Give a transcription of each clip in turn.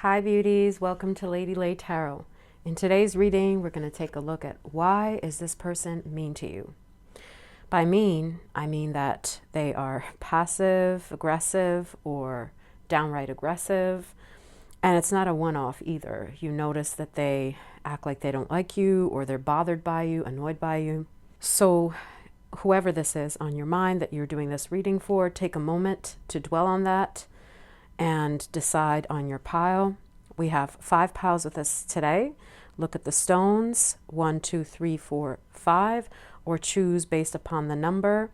Hi beauties, welcome to Lady Lay Tarot. In today's reading, we're going to take a look at why is this person mean to you? By mean, I mean that they are passive, aggressive, or downright aggressive. And it's not a one-off either. You notice that they act like they don't like you, or they're bothered by you, annoyed by you. So whoever this is on your mind that you're doing this reading for, take a moment to dwell on that and decide on your pile. We have 5 piles with us today. Look at the stones, 1, 2, 3, 4, 5, or choose based upon the number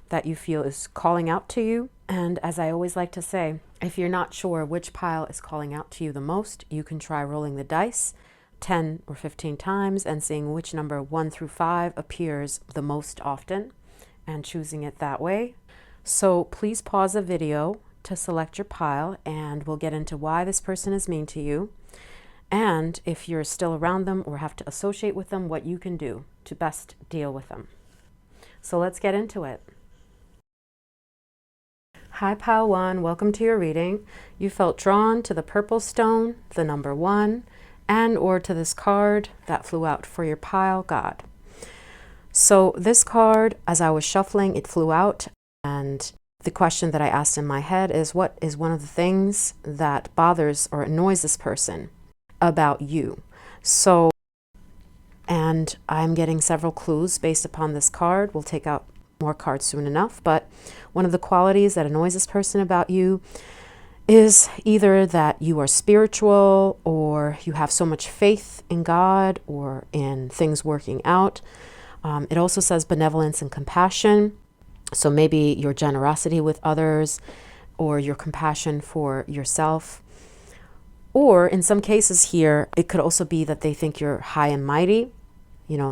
that you feel is calling out to you. And as I always like to say, if you're not sure which pile is calling out to you the most, you can try rolling the dice 10 or 15 times and seeing which number 1 through 5 appears the most often and choosing it that way. So please pause the video to select your pile, and we'll get into why this person is mean to you, and if you're still around them or have to associate with them, what you can do to best deal with them. So let's get into it. Hi pile 1, welcome to your reading. You felt drawn to the purple stone, the number 1, and or to this card that flew out for your pile, God. So this card, as I was shuffling, it flew out, and the question that I asked in my head is, what is one of the things that bothers or annoys this person about you? So, and I'm getting several clues based upon this card. We'll take out more cards soon enough, but one of the qualities that annoys this person about you is either that you are spiritual, or you have so much faith in God or in things working out. It also says benevolence and compassion. So maybe your generosity with others, or your compassion for yourself. Or in some cases here, it could also be that they think you're high and mighty,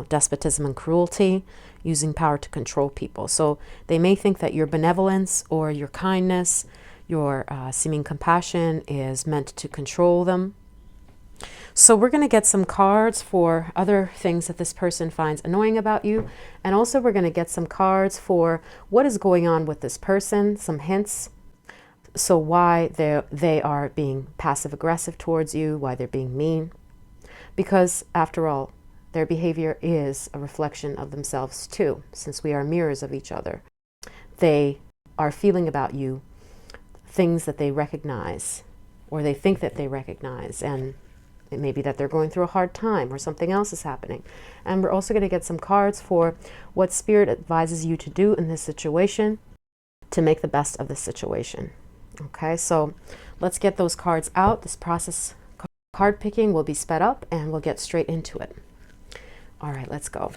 despotism and cruelty, using power to control people. So they may think that your benevolence or your kindness, your seeming compassion is meant to control them. So we're going to get some cards for other things that this person finds annoying about you. And also we're going to get some cards for what is going on with this person, some hints. So why they are being passive aggressive towards you, why they're being mean. Because after all, their behavior is a reflection of themselves too, since we are mirrors of each other. They are feeling about you things that they recognize, or they think that they recognize, and it may be that they're going through a hard time or something else is happening. And we're also going to get some cards for what Spirit advises you to do in this situation to make the best of the situation. Okay, so let's get those cards out. This process, card picking, will be sped up and we'll get straight into it. All right, let's go.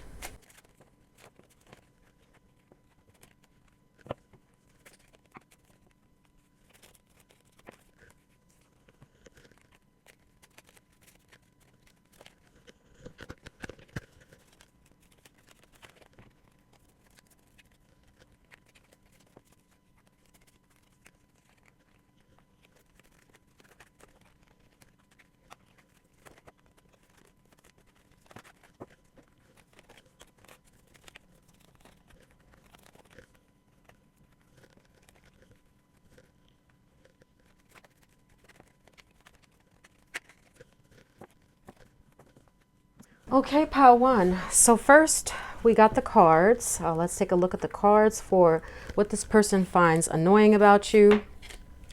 Okay, pile 1. So first we got the cards. Let's take a look at the cards for what this person finds annoying about you.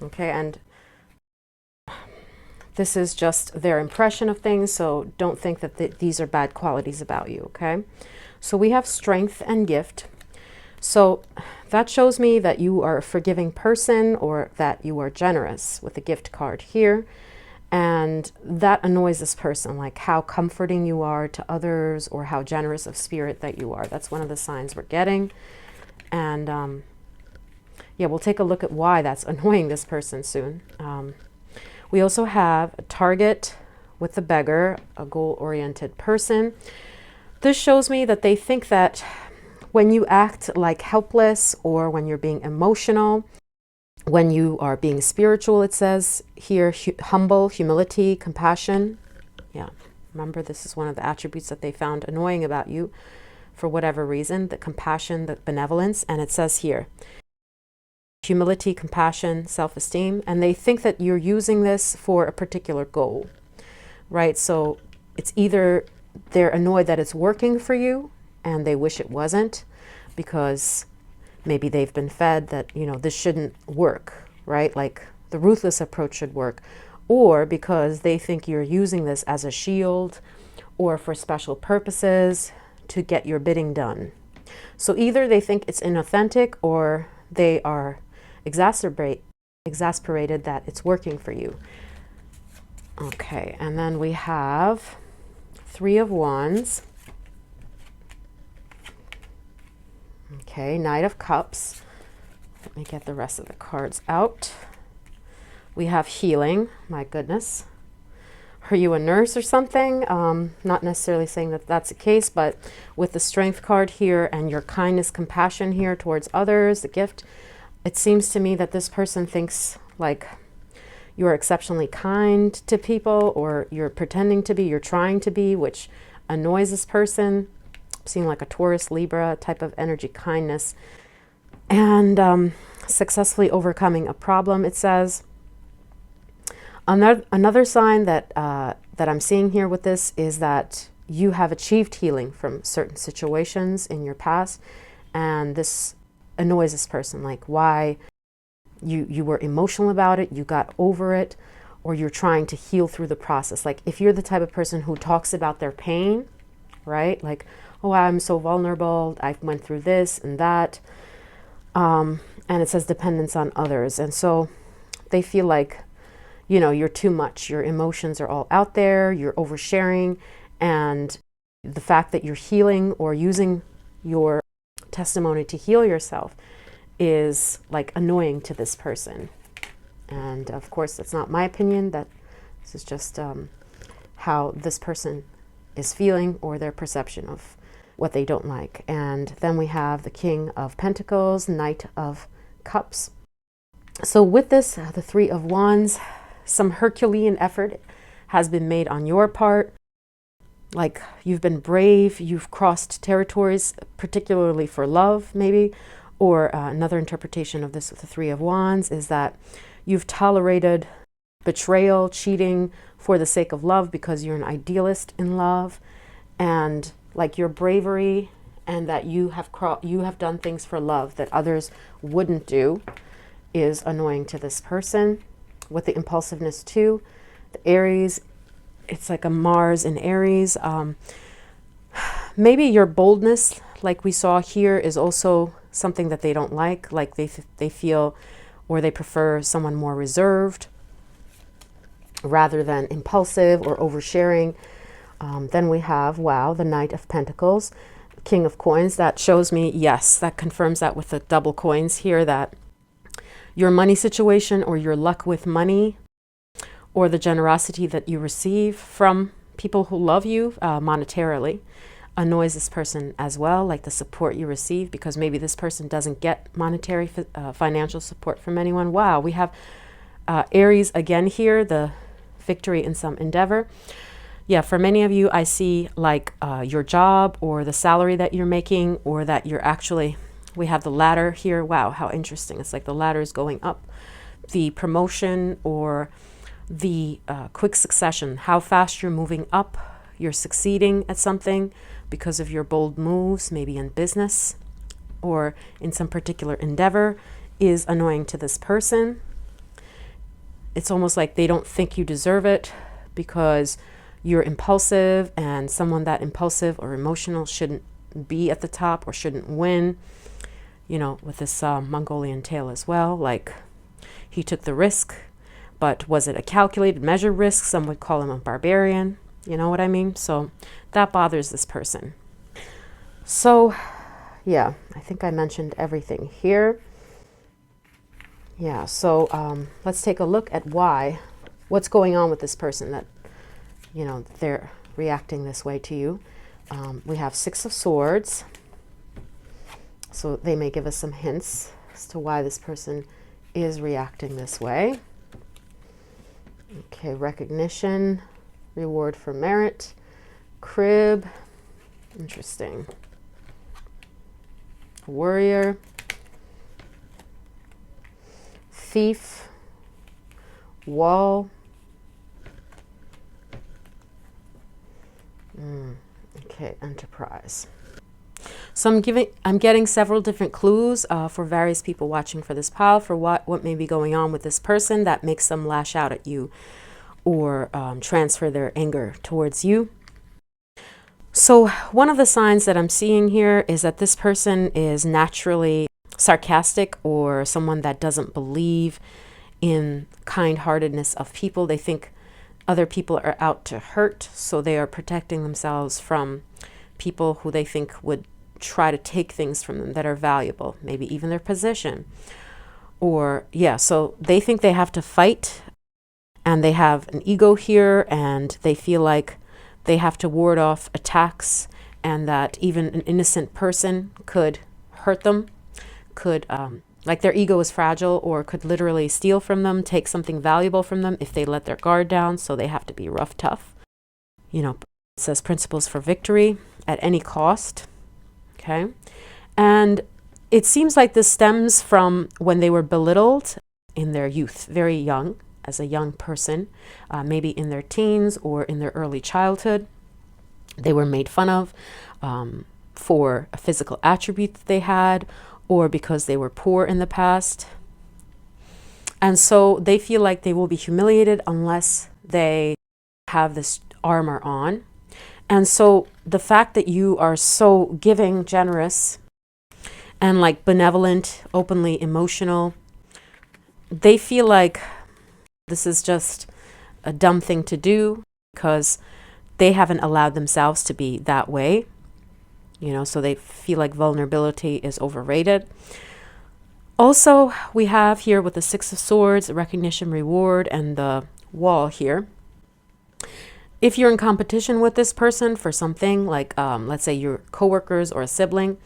Okay, and this is just their impression of things, so don't think that these are bad qualities about you, okay? So we have strength and gift. So that shows me that you are a forgiving person, or that you are generous with the gift card here. And that annoys this person, like how comforting you are to others, or how generous of spirit that you are. That's one of the signs we're getting. And yeah, we'll take a look at why that's annoying this person soon. We also have a target with the beggar, a goal-oriented person. This shows me that they think that when you act like helpless, or when you're being emotional, when you are being spiritual, it says here, humble, humility, compassion. Yeah, remember, this is one of the attributes that they found annoying about you for whatever reason, the compassion, the benevolence. And it says here, humility, compassion, self-esteem, and they think that you're using this for a particular goal, right? So it's either they're annoyed that it's working for you and they wish it wasn't, because maybe they've been fed that, you know, this shouldn't work, right? Like the ruthless approach should work, or because they think you're using this as a shield or for special purposes to get your bidding done. So either they think it's inauthentic or they are exasperated that it's working for you. Okay, and then we have Three of Wands. Okay, Knight of Cups. Let me get the rest of the cards out. We have healing. My goodness. Are you a nurse or something? Not necessarily saying that that's the case, but with the Strength card here and your kindness, compassion here towards others, the gift, it seems to me that this person thinks like you're exceptionally kind to people, or you're pretending to be, you're trying to be, which annoys this person. Seem like a Taurus, Libra type of energy, kindness, and successfully overcoming a problem, it says. Another sign that that I'm seeing here with this is that you have achieved healing from certain situations in your past, and this annoys this person. Like, why you were emotional about it, you got over it, or you're trying to heal through the process. Like if you're the type of person who talks about their pain, right? Like, oh, I'm so vulnerable, I went through this and that, and it says dependence on others, and so they feel like, you know, you're too much. Your emotions are all out there, you're oversharing, and the fact that you're healing or using your testimony to heal yourself is like annoying to this person. And of course, that's not my opinion. That this is just how this person is feeling, or their perception of what they don't like. And then we have the King of Pentacles, Knight of Cups. So with this, the Three of Wands, some Herculean effort has been made on your part. Like you've been brave, you've crossed territories, particularly for love, maybe. Or another interpretation of this with the Three of Wands is that you've tolerated betrayal, cheating for the sake of love, because you're an idealist in love, and like your bravery, and that you have done things for love that others wouldn't do, is annoying to this person. With the impulsiveness too, the Aries, it's like a Mars in Aries. Maybe your boldness, like we saw here, is also something that they don't like. Like they feel, or they prefer someone more reserved rather than impulsive or oversharing. Then we have, wow, the Knight of Pentacles, King of Coins. That shows me, yes, that confirms that with the double coins here, that your money situation or your luck with money, or the generosity that you receive from people who love you monetarily, annoys this person as well, like the support you receive, because maybe this person doesn't get monetary financial support from anyone. Wow, we have Aries again here, the victory in some endeavor. Yeah, for many of you, I see like your job or the salary that you're making, or that you're actually, we have the ladder here. Wow, how interesting. It's like the ladder is going up. The promotion or the quick succession, how fast you're moving up, you're succeeding at something because of your bold moves, maybe in business or in some particular endeavor, is annoying to this person. It's almost like they don't think you deserve it because you're impulsive, and someone that impulsive or emotional shouldn't be at the top or shouldn't win. You know, with this Mongolian tale as well, like he took the risk, but was it a calculated, measured risk? Some would call him a barbarian. You know what I mean? So that bothers this person. So yeah, I think I mentioned everything here. Yeah, so let's take a look at what's going on with this person that, you know, they're reacting this way to you. We have Six of Swords. So they may give us some hints as to why this person is reacting this way. Okay, recognition, reward for merit, crib, interesting. Warrior. Thief, Wall. Okay, Enterprise. So I'm getting several different clues for various people watching for this pile for what may be going on with this person that makes them lash out at you or transfer their anger towards you. So one of the signs that I'm seeing here is that this person is naturally sarcastic or someone that doesn't believe in kind-heartedness of people. They think other people are out to hurt, so they are protecting themselves from people who they think would try to take things from them that are valuable, maybe even their position. Or, yeah, so they think they have to fight, and they have an ego here, and they feel like they have to ward off attacks, and that even an innocent person could hurt them, could, like their ego is fragile, or could literally steal from them, take something valuable from them if they let their guard down, so they have to be rough, tough. You know, it says principles for victory at any cost. Okay. And it seems like this stems from when they were belittled in their youth, very young, as a young person, maybe in their teens or in their early childhood. They were made fun of for a physical attribute that they had, or because they were poor in the past. And so they feel like they will be humiliated unless they have this armor on. And so the fact that you are so giving, generous, and like benevolent, openly emotional, they feel like this is just a dumb thing to do because they haven't allowed themselves to be that way. You know, so they feel like vulnerability is overrated. Also, we have here with the Six of Swords, recognition, reward, and the Wall here. If you're in competition with this person for something, like let's say your coworkers or a sibling,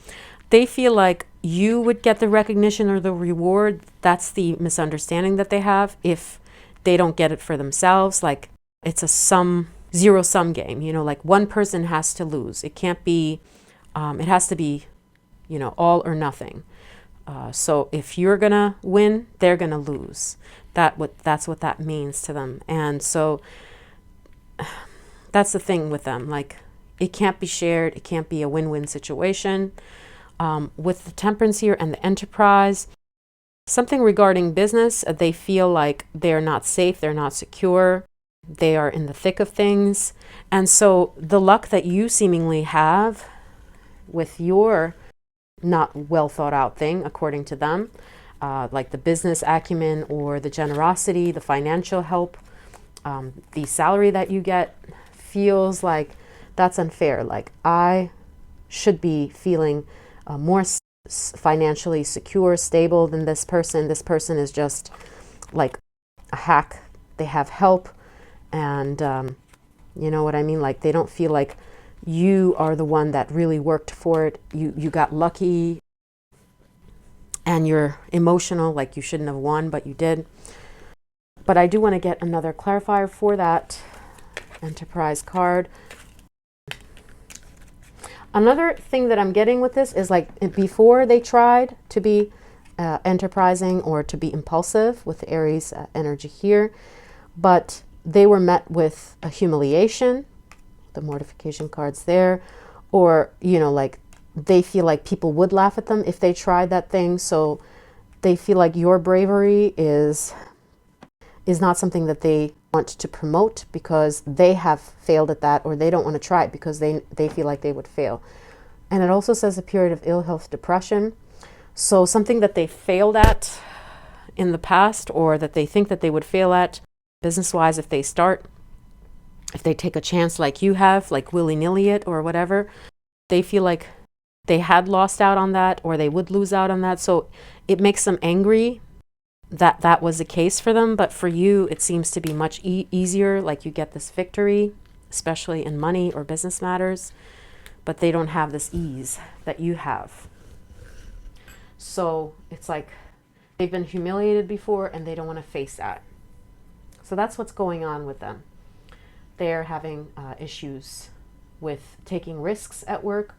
they feel like you would get the recognition or the reward. That's the misunderstanding that they have if they don't get it for themselves. Like it's a zero-sum game, you know, like one person has to lose. It can't be, it has to be, you know, all or nothing. So if you're gonna win, they're gonna lose. That's what that means to them. And so that's the thing with them. Like it can't be shared. It can't be a win-win situation. With the Temperance here and the Enterprise, something regarding business, they feel like they're not safe. They're not secure. They are in the thick of things. And so the luck that you seemingly have with your not well thought out thing, according to them, like the business acumen or the generosity, the financial help, the salary that you get, feels like that's unfair. Like I should be feeling more financially secure, stable than this person. This person is just like a hack. They have help, and you know what I mean? Like they don't feel like you are the one that really worked for it. You got lucky, and you're emotional, like you shouldn't have won, but you did. But I do want to get another clarifier for that Enterprise card. Another thing that I'm getting with this is like before they tried to be enterprising or to be impulsive with the Aries energy here, but they were met with a humiliation, the mortification cards there, or, you know, like they feel like people would laugh at them if they tried that thing. So they feel like your bravery is not something that they want to promote because they have failed at that, or they don't want to try it because they feel like they would fail. And it also says a period of ill health, depression. So something that they failed at in the past, or that they think that they would fail at business-wise if they take a chance like you have, like willy-nilly it or whatever, they feel like they had lost out on that, or they would lose out on that. So it makes them angry that was the case for them. But for you, it seems to be much easier. Like you get this victory, especially in money or business matters, but they don't have this ease that you have. So it's like they've been humiliated before and they don't want to face that. So that's what's going on with them. They're having issues with taking risks at work.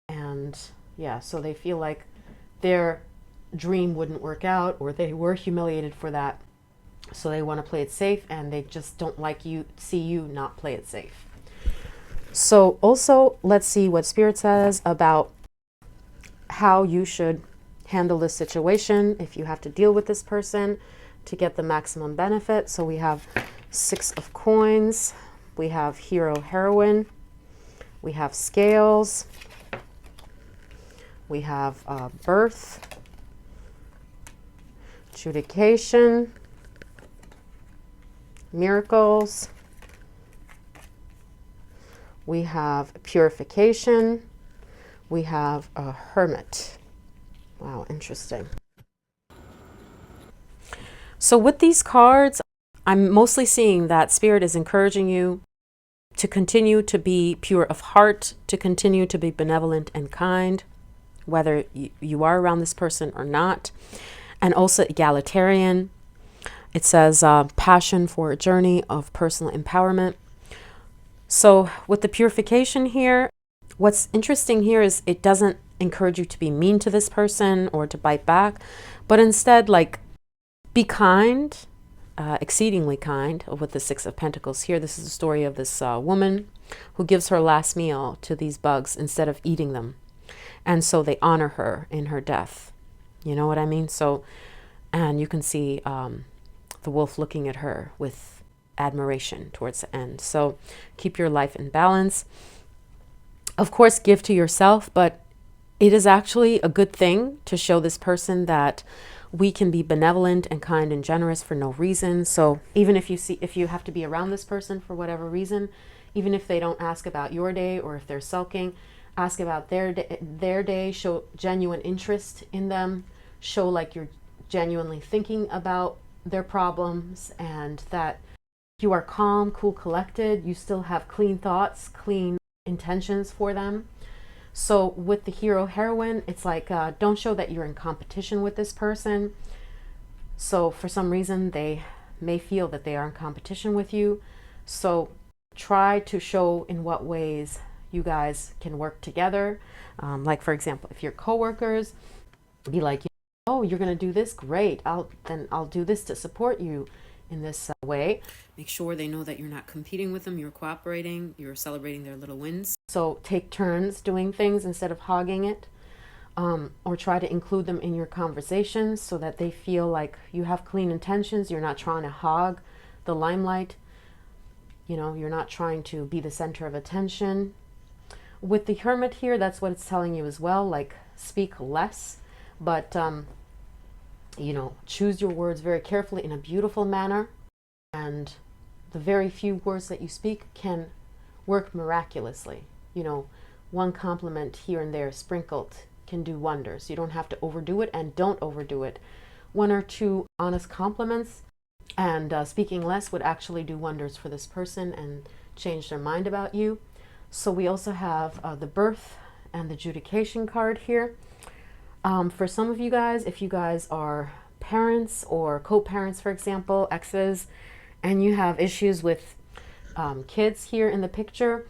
And yeah, so they feel like they're dream wouldn't work out, or they were humiliated for that. So they want to play it safe, and they just don't like you, see you not play it safe. So also, let's see what Spirit says about how you should handle this situation if you have to deal with this person to get the maximum benefit. So we have 6 of Coins, we have Hero Heroine, we have Scales, we have Birth, Adjudication, Miracles, we have Purification, we have a Hermit. Wow, interesting. So with these cards, I'm mostly seeing that Spirit is encouraging you to continue to be pure of heart, to continue to be benevolent and kind, whether you are around this person or not, and also egalitarian. It says passion for a journey of personal empowerment. So with the purification here, what's interesting here is it doesn't encourage you to be mean to this person or to bite back, but instead, like, be kind, exceedingly kind. With the 6 of Pentacles here, this is the story of this woman who gives her last meal to these bugs instead of eating them. And so they honor her in her death. You know what I mean? So, and you can see the wolf looking at her with admiration towards the end. So keep your life in balance. Of course, give to yourself, but it is actually a good thing to show this person that we can be benevolent and kind and generous for no reason. So even if you have to be around this person for whatever reason, even if they don't ask about your day, or if they're sulking, ask about their day, show genuine interest in them, show like you're genuinely thinking about their problems, and that you are calm, cool, collected. You still have clean thoughts, clean intentions for them. So with the Hero Heroine, it's like, don't show that you're in competition with this person. So for some reason, they may feel that they are in competition with you. So try to show in what ways you guys can work together. Like, for example, if you're coworkers, be like, oh, you're going to do this? Great. I'll do this to support you in this way. Make sure they know that you're not competing with them, you're cooperating, you're celebrating their little wins. So take turns doing things instead of hogging it, or try to include them in your conversations so that they feel like you have clean intentions. You're not trying to hog the limelight. You know, you're not trying to be the center of attention. With the Hermit here, that's what it's telling you as well, like, speak less, but you know, choose your words very carefully in a beautiful manner, and the very few words that you speak can work miraculously. You know, one compliment here and there sprinkled can do wonders. You don't have to overdo it, and don't overdo it. 1 or 2 honest compliments and speaking less would actually do wonders for this person and change their mind about you. So we also have the Birth and the Adjudication card here. For some of you guys, if you guys are parents or co-parents, for example, exes, and you have issues with kids here in the picture,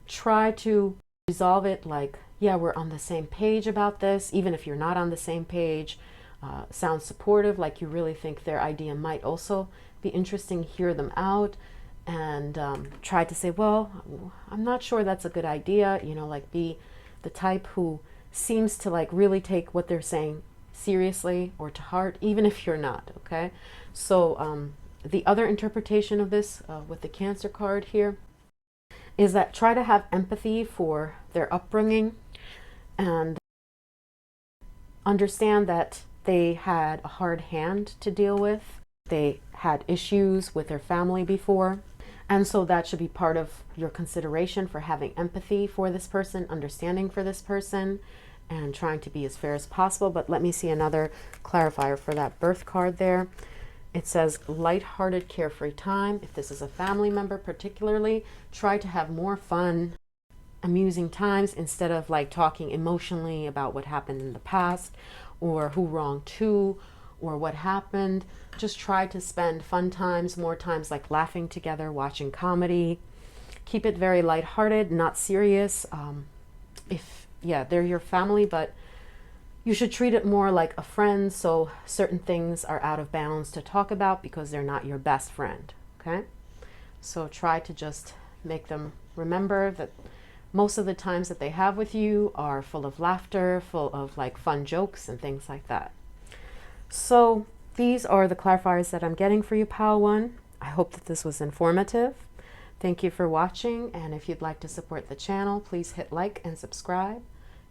try to resolve it like, yeah, we're on the same page about this. Even if you're not on the same page, sound supportive, like you really think their idea might also be interesting, hear them out, and try to say, well, I'm not sure that's a good idea. You know, like, be the type who seems to like really take what they're saying seriously or to heart, even if you're not. Okay, so the other interpretation of this with the Cancer card here is that try to have empathy for their upbringing and understand that they had a hard hand to deal with. They had issues with their family before, and so that should be part of your consideration for having empathy for this person, understanding for this person, and trying to be as fair as possible. But let me see another clarifier for that Birth card there. It says lighthearted, carefree time. If this is a family member particularly, try to have more fun, amusing times instead of like talking emotionally about what happened in the past or who wronged who or what happened. Just try to spend fun times, more times like laughing together, watching comedy. Keep it very lighthearted, not serious. If, yeah, they're your family, but you should treat it more like a friend, so certain things are out of bounds to talk about because they're not your best friend, okay? So try to just make them remember that most of the times that they have with you are full of laughter, full of like fun jokes and things like that. So these are the clarifiers that I'm getting for you, Pile 1. I hope that this was informative. Thank you for watching, and if you'd like to support the channel, please hit like and subscribe.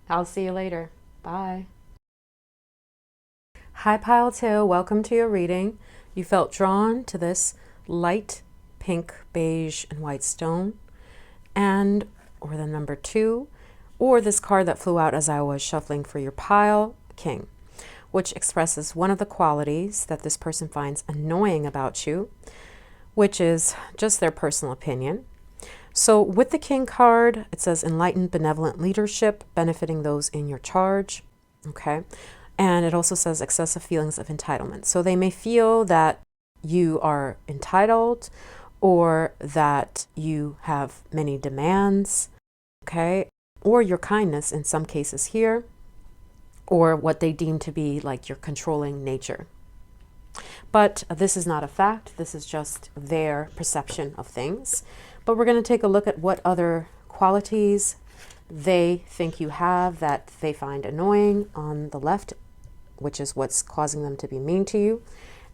I'll see you later. Bye. Hi, Pile 2. Welcome to your reading. You felt drawn to this light pink, beige, and white stone, and or the number 2, or this card that flew out as I was shuffling for your pile, King, which expresses one of the qualities that this person finds annoying about you, which is just their personal opinion. So with the King card, it says enlightened, benevolent leadership, benefiting those in your charge, okay? And it also says excessive feelings of entitlement. So they may feel that you are entitled or that you have many demands, okay? Or your kindness in some cases here, or what they deem to be like your controlling nature. But this is not a fact. This is just their perception of things. But we're going to take a look at what other qualities they think you have that they find annoying on the left, which is what's causing them to be mean to you.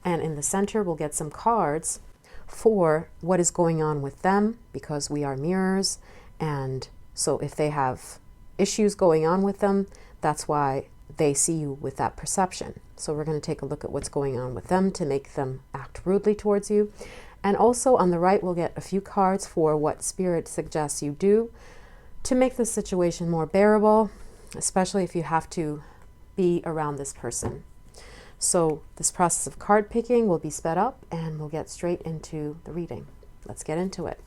And in the center, we'll get some cards for what is going on with them, because we are mirrors. And so if they have issues going on with them, that's why they see you with that perception. So we're going to take a look at what's going on with them to make them act rudely towards you. And also on the right, we'll get a few cards for what Spirit suggests you do to make the situation more bearable, especially if you have to be around this person. So this process of card picking will be sped up, and we'll get straight into the reading. Let's get into it.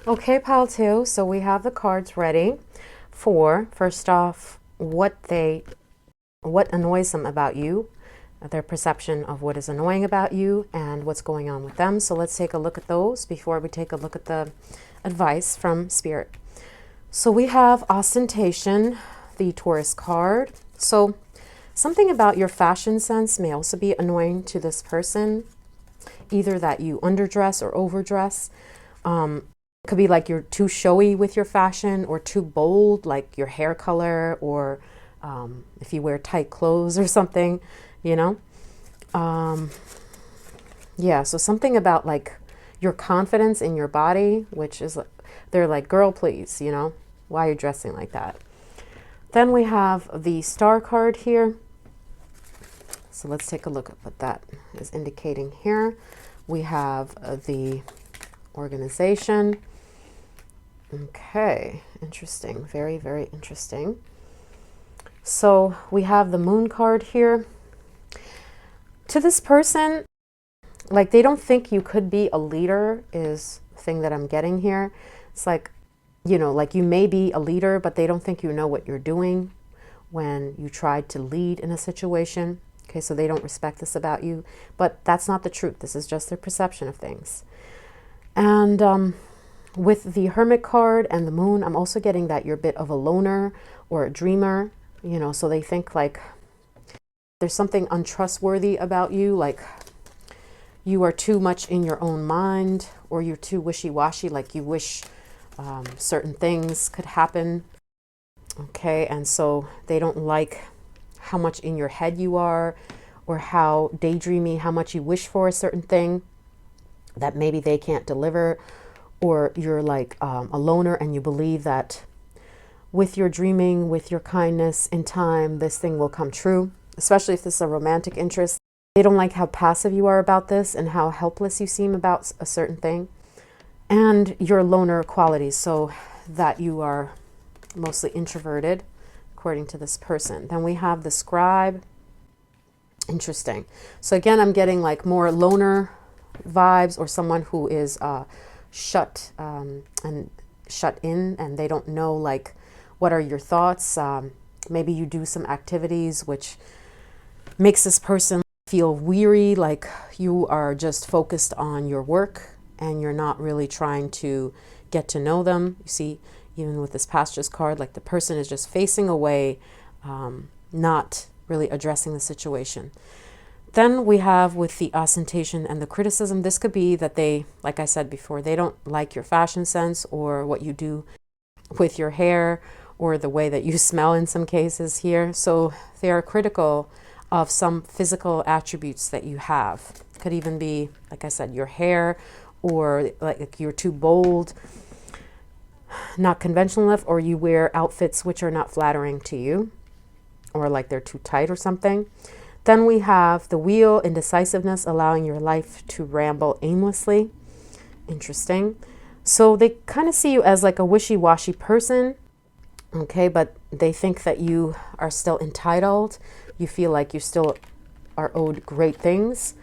Okay, Pile 2, so we have the cards ready for, first off, what annoys them about you, their perception of what is annoying about you, and what's going on with them. So let's take a look at those before we take a look at the advice from Spirit. So we have ostentation, the Taurus card. So something about your fashion sense may also be annoying to this person, either that you underdress or overdress. It could be like you're too showy with your fashion, or too bold, like your hair color, or if you wear tight clothes or something, you know. Yeah, so something about like your confidence in your body, which is, they're like, girl, please, you know, why are you dressing like that? Then we have the Star card here. So let's take a look at what that is indicating here. We have the organization. Okay, interesting. Very, very interesting. So we have the Moon card here. To this person, like, they don't think you could be a leader is the thing that I'm getting here. It's like, you know, like you may be a leader, but they don't think you know what you're doing when you tried to lead in a situation. Okay, so they don't respect this about you, but that's not the truth. This is just their perception of things. And with the Hermit card and the Moon, I'm also getting that you're a bit of a loner or a dreamer, you know, so they think like there's something untrustworthy about you, like you are too much in your own mind, or you're too wishy-washy, like you wish certain things could happen. Okay, and so they don't like how much in your head you are, or how daydreamy, how much you wish for a certain thing that maybe they can't deliver. Or you're like a loner and you believe that with your dreaming, with your kindness, in time, this thing will come true, especially if this is a romantic interest. They don't like how passive you are about this and how helpless you seem about a certain thing. and your loner qualities, so that you are mostly introverted, according to this person. Then we have the scribe. Interesting. So again, I'm getting like more loner vibes, or someone who is shut and shut in, and they don't know like what are your thoughts. Maybe you do some activities which makes this person feel weary, like you are just focused on your work and you're not really trying to get to know them. You see, even with this Pastures card, like the person is just facing away, not really addressing the situation. Then we have with the ostentation and the criticism, this could be that they, like I said before, they don't like your fashion sense or what you do with your hair or the way that you smell in some cases here. So they are critical of some physical attributes that you have. Could even be, like I said, your hair, or like you're too bold, not conventional enough, or you wear outfits which are not flattering to you, or like they're too tight or something. Then we have the wheel, indecisiveness, allowing your life to ramble aimlessly. Interesting. So they kind of see you as like a wishy-washy person, okay, but they think that you are still entitled. You feel like you still are owed great things.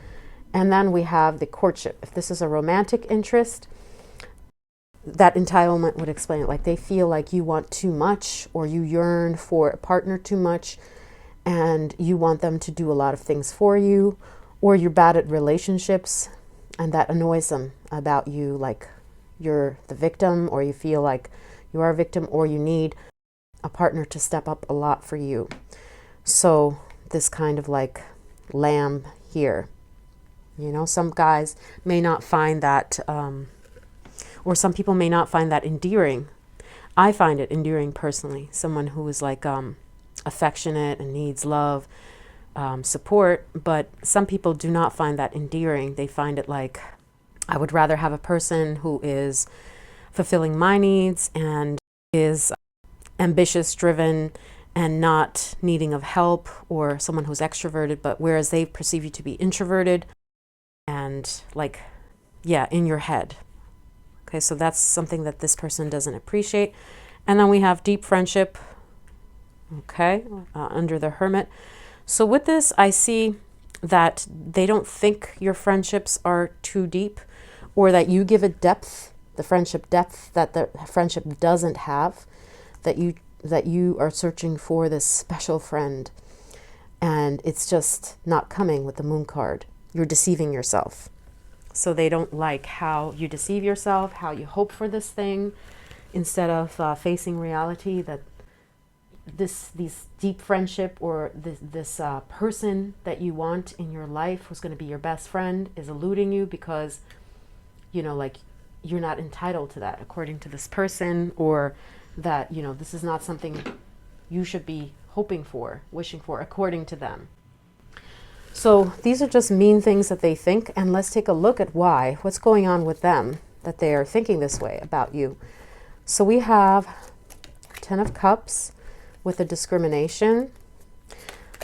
And then we have the courtship. If this is a romantic interest, that entitlement would explain it. Like they feel like you want too much, or you yearn for a partner too much, and you want them to do a lot of things for you, or you're bad at relationships, and that annoys them about you, like you're the victim, or you feel like you are a victim, or you need a partner to step up a lot for you. So this kind of like lamb here, you know, some guys may not find that, or some people may not find that endearing. I find it endearing personally. Someone who is like affectionate and needs love, support, but some people do not find that endearing. They find it like, I would rather have a person who is fulfilling my needs and is ambitious, driven, and not needing of help, or someone who's extroverted, but whereas they perceive you to be introverted and like, yeah, in your head. Okay, so that's something that this person doesn't appreciate. And then we have deep friendship, okay, under the Hermit. So with this, I see that they don't think your friendships are too deep, or that you give a depth, the friendship depth that the friendship doesn't have, that you are searching for this special friend, and it's just not coming with the Moon card. You're deceiving yourself. So they don't like how you deceive yourself, how you hope for this thing, instead of facing reality that these deep friendship, or this person that you want in your life, who's going to be your best friend, is eluding you because, you know, like you're not entitled to that according to this person, or that, you know, this is not something you should be hoping for, wishing for, according to them. So these are just mean things that they think, and let's take a look at why. What's going on with them that they are thinking this way about you? So we have Ten of Cups with a discrimination.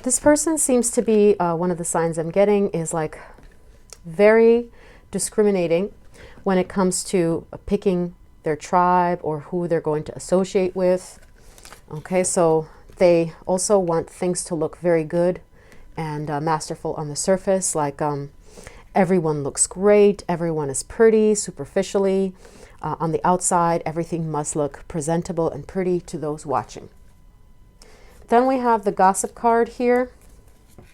This person seems to be, one of the signs I'm getting is like very discriminating when it comes to picking their tribe or who they're going to associate with. Okay, so they also want things to look very good and masterful on the surface, like everyone looks great, everyone is pretty superficially. On the outside, everything must look presentable and pretty to those watching. Then we have the Gossip card here.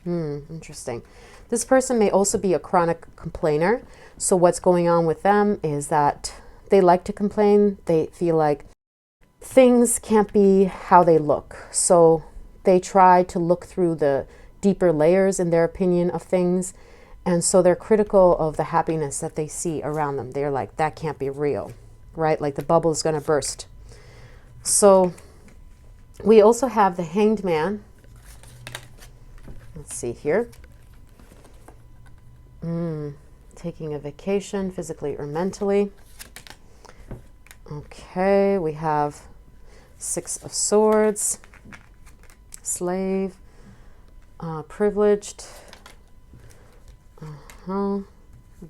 Interesting. This person may also be a chronic complainer. So what's going on with them is that they like to complain. They feel like things can't be how they look. So they try to look through the deeper layers in their opinion of things. And so they're critical of the happiness that they see around them. They're like, that can't be real, right? Like the bubble is going to burst. So we also have the Hanged Man. Let's see here. Taking a vacation, physically or mentally. Okay, we have Six of Swords, Slave, privileged,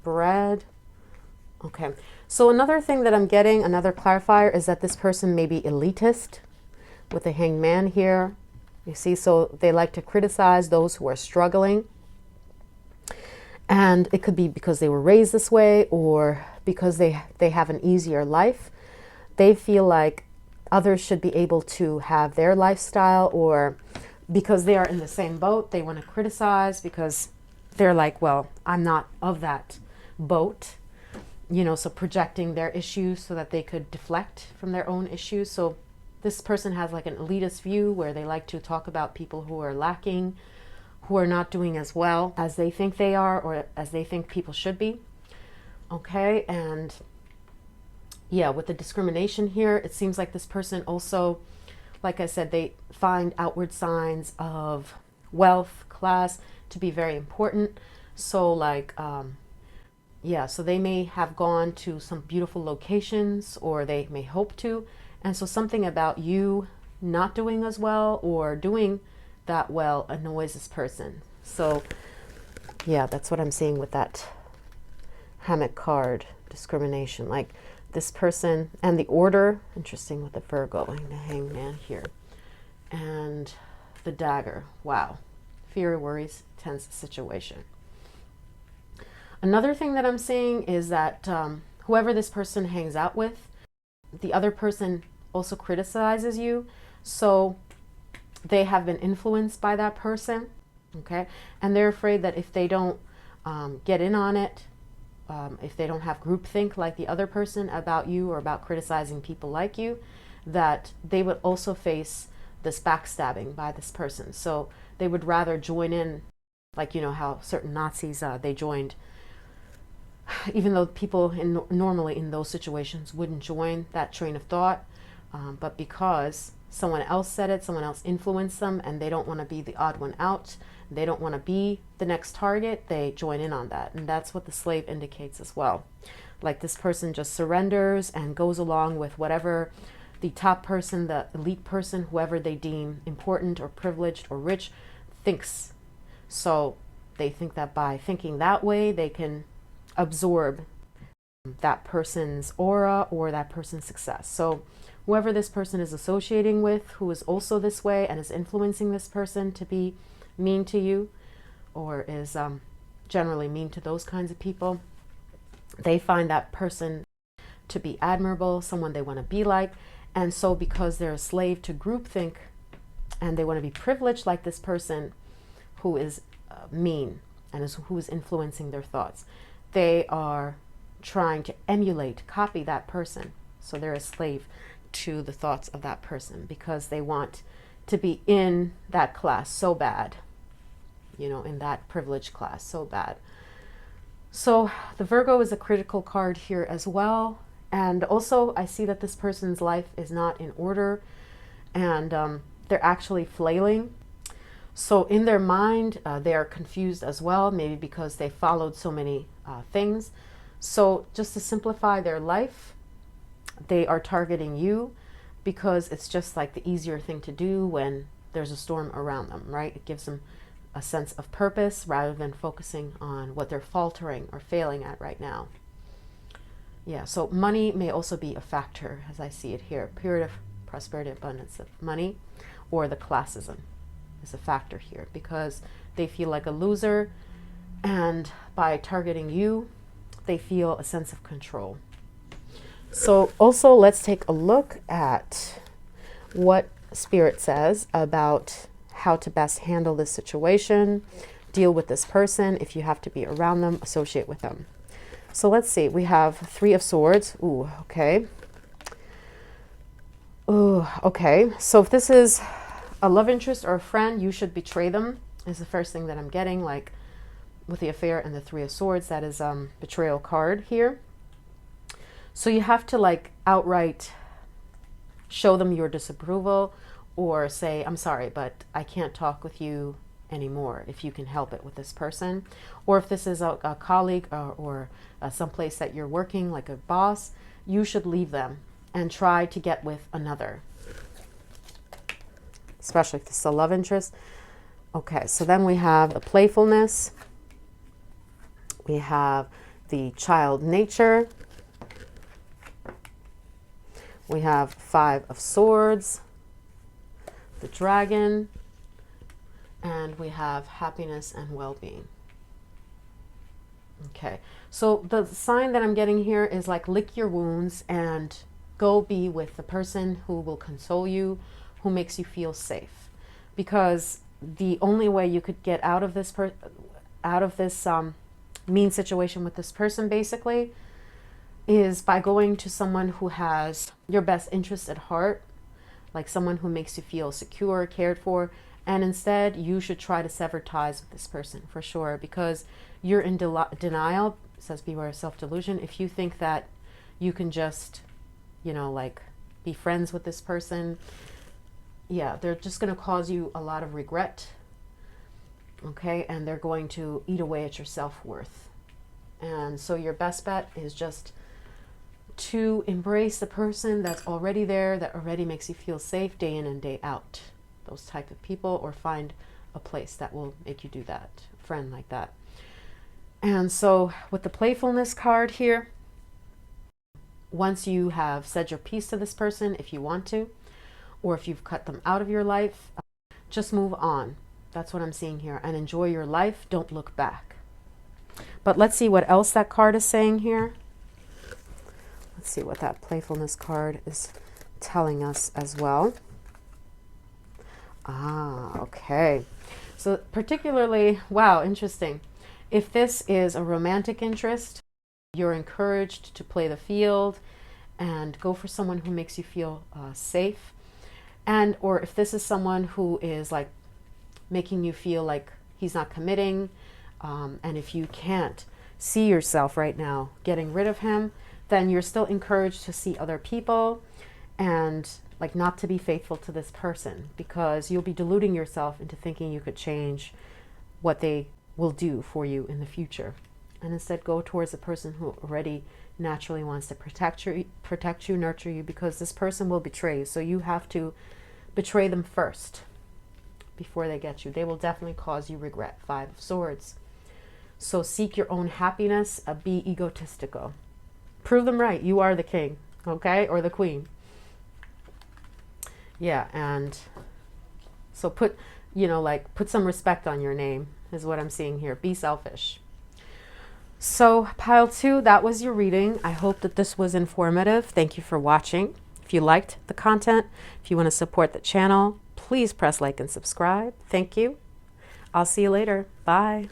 bread. Okay, So another thing that I'm getting, another clarifier, is that this person may be elitist with the Hanged Man here. You see, so they like to criticize those who are struggling. And it could be because they were raised this way, or because they have an easier life. They feel like others should be able to have their lifestyle, or because they are in the same boat, they want to criticize because they're like, well, I'm not of that boat, you know, so projecting their issues so that they could deflect from their own issues. So this person has like an elitist view where they like to talk about people who are lacking, who are not doing as well as they think they are, or as they think people should be. Okay, and yeah, with the discrimination here, it seems like this person also, like I said, they find outward signs of wealth, class to be very important. So like, yeah, so they may have gone to some beautiful locations, or they may hope to. And so something about you not doing as well or doing that well annoys this person. So yeah, that's what I'm seeing with that Hammock card, discrimination. Like this person, and the order, interesting with the Virgo and the Hanged Man here, and the Dagger. Wow, fear, worries, tense situation. Another thing that I'm seeing is that whoever this person hangs out with, the other person also criticizes you. So they have been influenced by that person, okay? And they're afraid that if they don't get in on it, if they don't have groupthink like the other person about you, or about criticizing people like you, that they would also face this backstabbing by this person. So they would rather join in, like, you know, how certain Nazis, they joined, even though people normally in those situations wouldn't join that train of thought, but because someone else said it, someone else influenced them, and they don't want to be the odd one out, they don't want to be the next target, they join in on that. And that's what the Slave indicates as well. Like this person just surrenders and goes along with whatever the top person, the elite person, whoever they deem important or privileged or rich, thinks. So they think that by thinking that way, they can absorb that person's aura or that person's success. So whoever this person is associating with, who is also this way and is influencing this person to be mean to you, or is generally mean to those kinds of people, they find that person to be admirable, someone they want to be like. And so because they're a slave to groupthink and they want to be privileged like this person who is mean and who is influencing their thoughts, they are trying to emulate, copy that person. So they're a slave to the thoughts of that person because they want to be in that class so bad, you know, in that privileged class so bad. So the Virgo is a critical card here as well. And also I see that this person's life is not in order, and they're actually flailing. So in their mind, they are confused as well, maybe because they followed so many things. So just to simplify their life, they are targeting you because it's just like the easier thing to do when there's a storm around them, right? It gives them a sense of purpose rather than focusing on what they're faltering or failing at right now. Yeah, so money may also be a factor as I see it here. Period of prosperity, abundance of money, or the classism is a factor here because they feel like a loser, and by targeting you, they feel a sense of control. So also let's take a look at what Spirit says about how to best handle this situation, deal with this person. If you have to be around them, associate with them. So let's see, we have Three of Swords. Ooh, okay. Ooh, okay. So if this is a love interest or a friend, you should betray them is the first thing that I'm getting, like with the affair and the Three of Swords. That is betrayal card here. So you have to like outright show them your disapproval, or say, I'm sorry, but I can't talk with you anymore if you can help it with this person. Or if this is a colleague or someplace that you're working, like a boss, you should leave them and try to get with another, especially if this is a love interest. Okay, so then we have the playfulness. We have the child nature. We have 5 of Swords, the Dragon, and we have happiness and well-being. Okay, so the sign that I'm getting here is like lick your wounds and go be with the person who will console you, who makes you feel safe. Because the only way you could get out of this mean situation with this person basically is by going to someone who has your best interest at heart, like someone who makes you feel secure, cared for. And instead, you should try to sever ties with this person for sure, because you're in denial. It says beware of self-delusion. If you think that you can just, like be friends with this person, yeah, they're just going to cause you a lot of regret. Okay, and they're going to eat away at your self-worth. And so your best bet is just to embrace the person that's already there, that already makes you feel safe day in and day out. Those type of people, or find a place that will make you do that, a friend like that. And so with the playfulness card here, once you have said your piece to this person, if you want to, or if you've cut them out of your life, just move on. That's what I'm seeing here, and enjoy your life. Don't look back. But let's see what else that card is saying here. Let's see what that playfulness card is telling us as well. Okay. So particularly, wow, interesting. If this is a romantic interest, you're encouraged to play the field and go for someone who makes you feel safe. And, or if this is someone who is like making you feel like he's not committing, and if you can't see yourself right now getting rid of him, then you're still encouraged to see other people and like not to be faithful to this person, because you'll be deluding yourself into thinking you could change what they will do for you in the future, and instead go towards a person who already naturally wants to protect you, nurture you, because this person will betray you. So you have to betray them first before they get you. They will definitely cause you regret. 5 of Swords. So seek your own happiness, be egotistical. Prove them right. You are the king, okay, or the queen. Yeah, and so put some respect on your name is what I'm seeing here. Be selfish. So pile 2, that was your reading. I hope that this was informative. Thank you for watching. If you liked the content, if you want to support the channel, please press like and subscribe. Thank you. I'll see you later. Bye.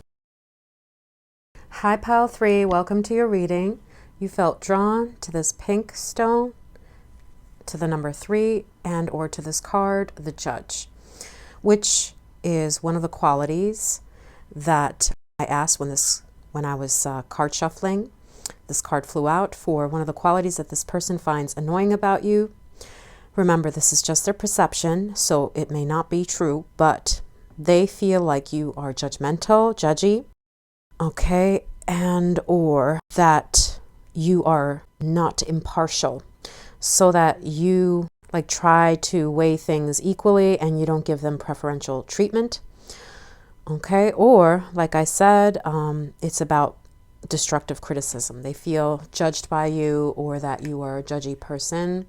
Hi pile 3, welcome to your reading. You felt drawn to this pink stone, to the number 3, and or to this card, the Judge, which is one of the qualities that I asked when I was card shuffling. This card flew out for one of the qualities that this person finds annoying about you. Remember, this is just their perception, so it may not be true, but they feel like you are judgmental, judgy, okay, and or that you are not impartial, so that you like try to weigh things equally and you don't give them preferential treatment. Okay, or like I said, it's about destructive criticism. They feel judged by you, or that you are a judgy person,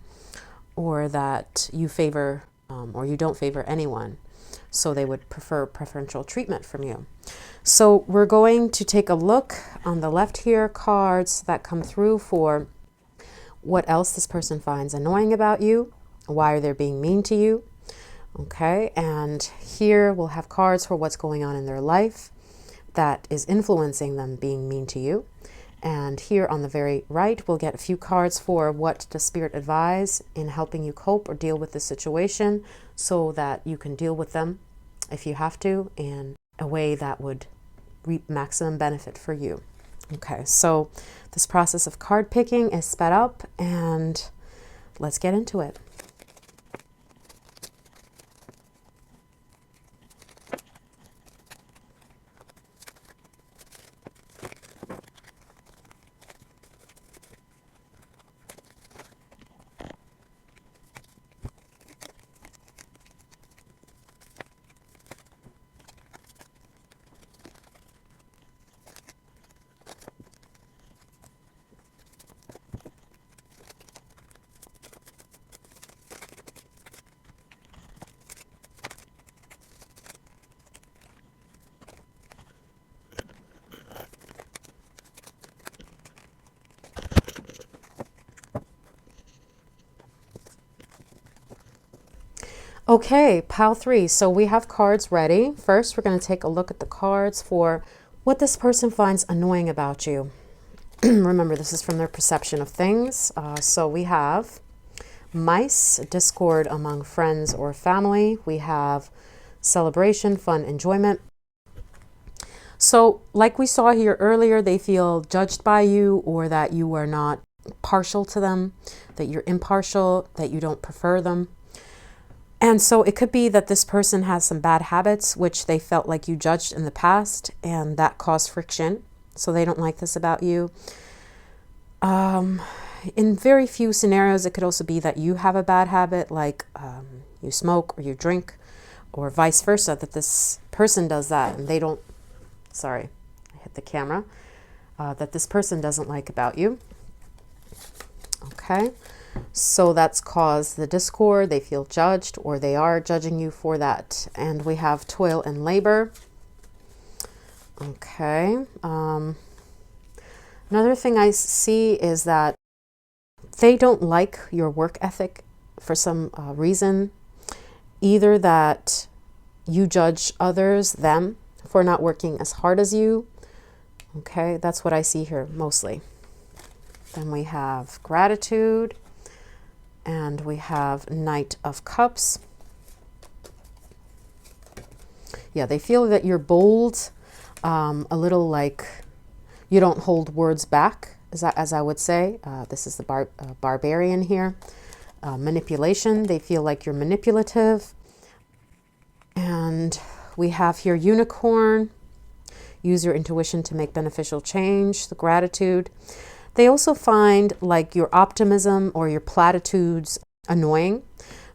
or that you favor or you don't favor anyone. So they would prefer preferential treatment from you. So we're going to take a look on the left here, cards that come through for what else this person finds annoying about you. Why are they being mean to you? Okay, and here we'll have cards for what's going on in their life that is influencing them being mean to you. And here on the very right, we'll get a few cards for what does Spirit advise in helping you cope or deal with the situation, so that you can deal with them if you have to in a way that would reap maximum benefit for you. Okay, so this process of card picking is sped up, and let's get into it. Okay, pile 3. So we have cards ready. First, we're going to take a look at the cards for what this person finds annoying about you. Remember, this is from their perception of things. So we have mice, discord among friends or family. We have celebration, fun, enjoyment. So like we saw here earlier, they feel judged by you, or that you are not partial to them, that you're impartial, that you don't prefer them. And so it could be that this person has some bad habits, which they felt like you judged in the past, and that caused friction. So they don't like this about you. In very few scenarios, it could also be that you have a bad habit, like you smoke or you drink, or vice versa, that this person does that and they don't, sorry, I hit the camera, that this person doesn't like about you. Okay. So that's caused the discord. They feel judged, or they are judging you for that. And we have toil and labor. Okay. Another thing I see is that they don't like your work ethic for some reason. Either that you judge others, them, for not working as hard as you. Okay, that's what I see here mostly. Then we have gratitude. And we have Knight of Cups. Yeah, they feel that you're bold, a little like you don't hold words back, as I would say. This is the barbarian here. Manipulation, they feel like you're manipulative. And we have here unicorn. Use your intuition to make beneficial change, the gratitude. They also find like your optimism or your platitudes annoying.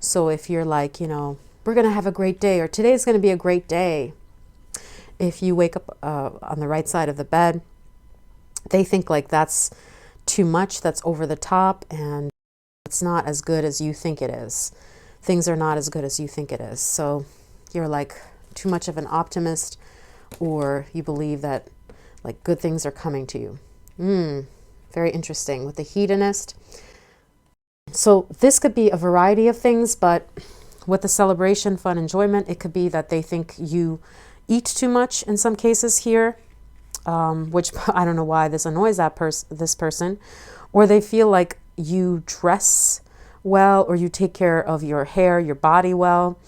So if you're like, you know, we're going to have a great day, or today's going to be a great day. If you wake up on the right side of the bed, they think like that's too much, that's over the top, and it's not as good as you think it is. Things are not as good as you think it is. So you're like too much of an optimist, or you believe that like good things are coming to you. Very interesting with the hedonist. So this could be a variety of things, but with the celebration, fun, enjoyment, it could be that they think you eat too much in some cases here, which I don't know why this annoys this person, or they feel like you dress well, or you take care of your hair, your body well,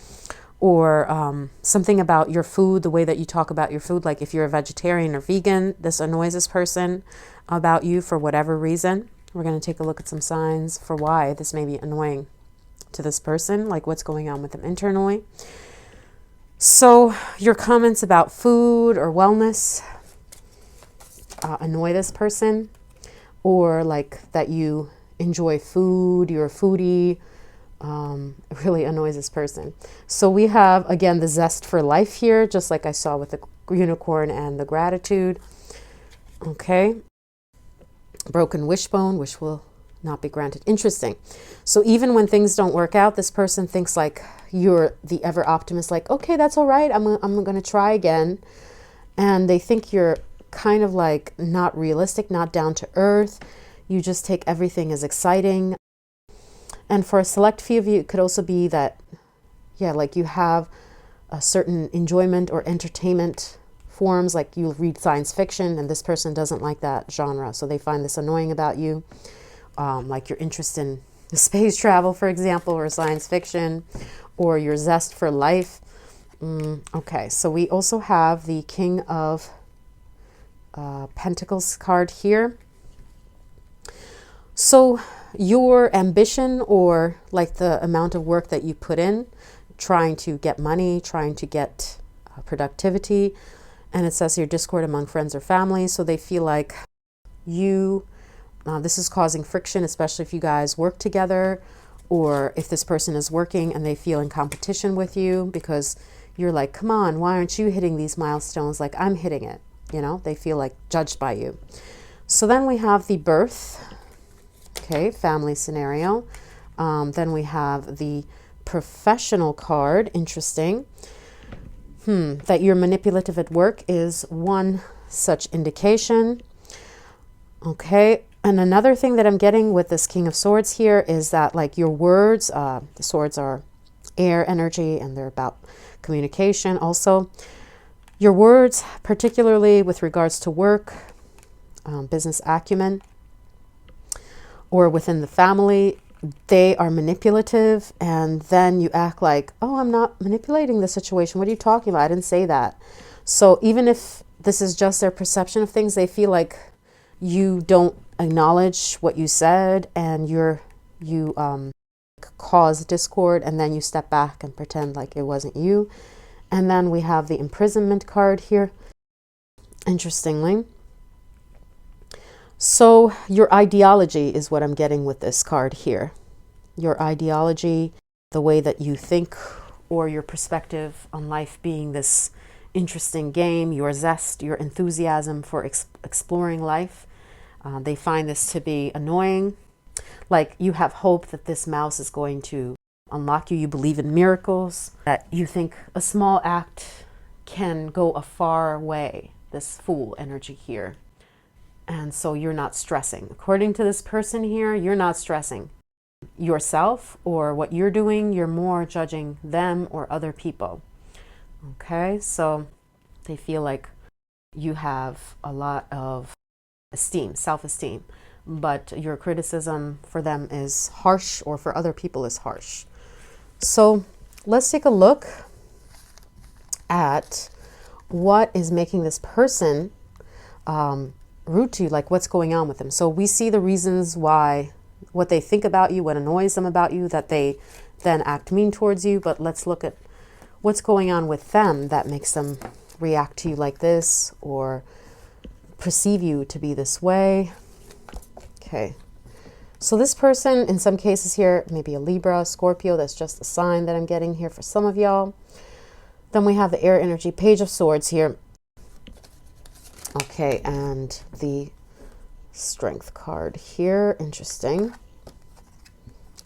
or something about your food, the way that you talk about your food. Like if you're a vegetarian or vegan, this annoys this person about you for whatever reason. We're going to take a look at some signs for why this may be annoying to this person, like what's going on with them internally. So your comments about food or wellness annoy this person, or like that you enjoy food, you're a foodie, really annoys this person. So we have, again, the zest for life here, just like I saw with the unicorn and the gratitude. Okay. Broken wishbone, which will not be granted. Interesting. So even when things don't work out, this person thinks like you're the ever optimist, like, okay, that's all right. I'm going to try again. And they think you're kind of like not realistic, not down to earth. You just take everything as exciting. And for a select few of you, it could also be that, yeah, like you have a certain enjoyment or entertainment forms, like you read science fiction, and this person doesn't like that genre. So they find this annoying about you, like your interest in space travel, for example, or science fiction, or your zest for life. Okay, so we also have the King of Pentacles card here. So your ambition, or like the amount of work that you put in, trying to get money, trying to get productivity, and it says here discord among friends or family. So they feel like you, this is causing friction, especially if you guys work together, or if this person is working and they feel in competition with you because you're like, come on, why aren't you hitting these milestones like I'm hitting it? You know, they feel like judged by you. So then we have the birth, okay, family scenario. Then we have the professional card, interesting. That you're manipulative at work is one such indication. Okay, and another thing that I'm getting with this King of Swords here is that like your words, the swords are air energy, and they're about communication. Also, your words, particularly with regards to work, business acumen, or within the family, they are manipulative, and then you act like, oh, I'm not manipulating the situation. What are you talking about? I didn't say that. So even if this is just their perception of things, they feel like you don't acknowledge what you said, and you cause discord, and then you step back and pretend like it wasn't you. And then we have the imprisonment card here, interestingly. So your ideology is what I'm getting with this card here. Your ideology, the way that you think, or your perspective on life being this interesting game, your zest, your enthusiasm for exploring life. They find this to be annoying. Like you have hope that this mouse is going to unlock you. You believe in miracles, that you think a small act can go a far way, this Fool energy here. And so you're not stressing. According to this person here, you're not stressing yourself or what you're doing. You're more judging them or other people. Okay, so they feel like you have a lot of esteem, self-esteem, but your criticism for them is harsh, or for other people is harsh. So let's take a look at what is making this person rude to you, like what's going on with them. So we see the reasons why, what they think about you, what annoys them about you, that they then act mean towards you. But let's look at what's going on with them that makes them react to you like this, or perceive you to be this way. Okay. So this person, in some cases here, maybe a Libra, Scorpio, that's just a sign that I'm getting here for some of y'all. Then we have the air energy, Page of Swords here. Okay, and the Strength card here. Interesting.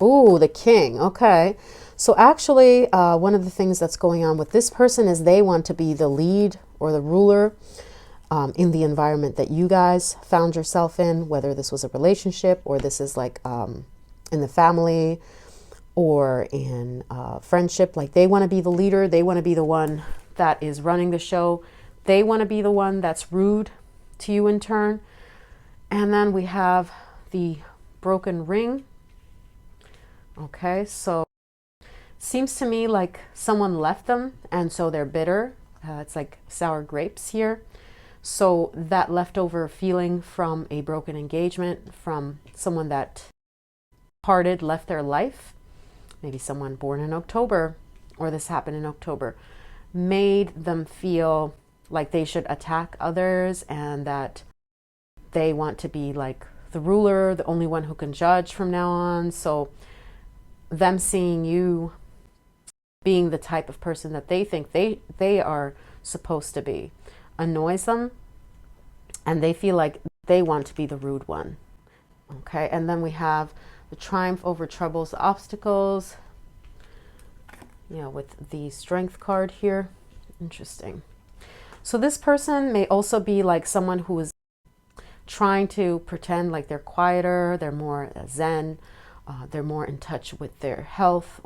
Ooh, the King. Okay. So actually, one of the things that's going on with this person is they want to be the lead or the ruler in the environment that you guys found yourself in, whether this was a relationship, or this is like in the family, or in friendship. Like they want to be the leader. They want to be the one that is running the show. They want to be the one that's rude to you in turn. And then we have the broken ring. Okay, so seems to me like someone left them, and so they're bitter. It's like sour grapes here. So that leftover feeling from a broken engagement, from someone that parted, left their life, maybe someone born in October, or this happened in October, made them feel like they should attack others, and that they want to be like the ruler, the only one who can judge from now on. So them seeing you being the type of person that they think they are supposed to be annoys them, and they feel like they want to be the rude one. Okay, and then we have the triumph over troubles, obstacles, you know, with the Strength card here. Interesting. So this person may also be like someone who is trying to pretend like they're quieter, they're more zen, they're more in touch with their health,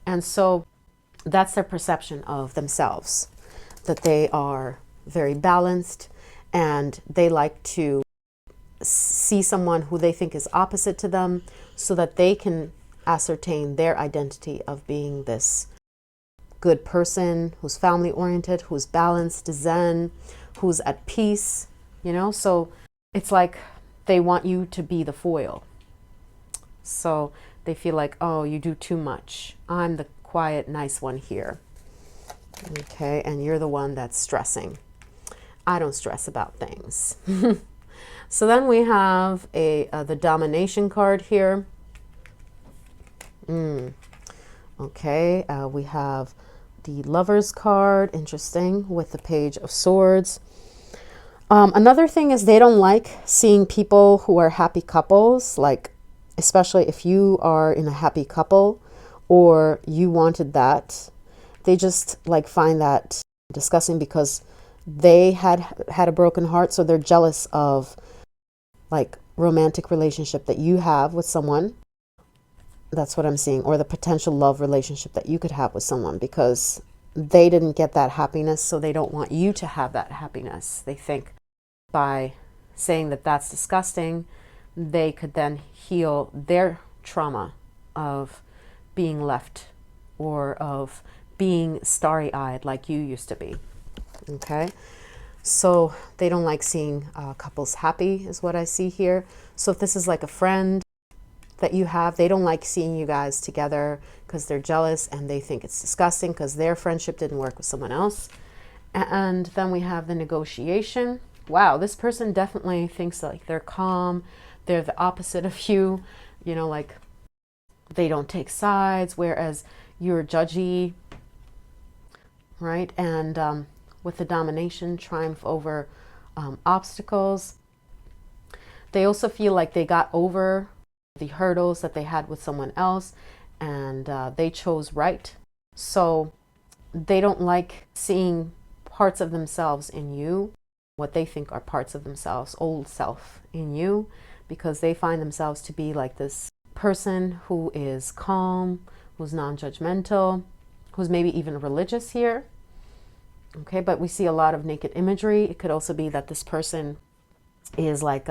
and so that's their perception of themselves, that they are very balanced, and they like to see someone who they think is opposite to them, so that they can ascertain their identity of being this good person who's family oriented, who's balanced, zen, who's at peace, you know. So it's like they want you to be the foil. So they feel like, oh, you do too much. I'm the quiet, nice one here. Okay, and you're the one that's stressing. I don't stress about things. So then we have the Domination card here. Okay, we have the Lovers card, interesting, with the Page of Swords. Another thing is they don't like seeing people who are happy couples, like especially if you are in a happy couple or you wanted that. They just like find that disgusting because they had a broken heart, so they're jealous of like romantic relationship that you have with someone That's what I'm seeing. Or the potential love relationship that you could have with someone, because they didn't get that happiness, so they don't want you to have that happiness. They think by saying that that's disgusting, they could then heal their trauma of being left or of being starry-eyed like you used to be. Okay, so they don't like seeing couples happy is what I see here. So if this is like a friend that you have, they don't like seeing you guys together because they're jealous and they think it's disgusting because their friendship didn't work with someone else. And then we have the negotiation. Wow, this person definitely thinks like they're calm, they're the opposite of you, you know, like they don't take sides, whereas you're judgy, right? And with the domination, triumph over obstacles. They also feel like they got over the hurdles that they had with someone else, and they chose right. So they don't like seeing parts of themselves in you, what they think are parts of themselves, old self in you, because they find themselves to be like this person who is calm, who's non-judgmental, who's maybe even religious here. Okay, but we see a lot of naked imagery. It could also be that this person is like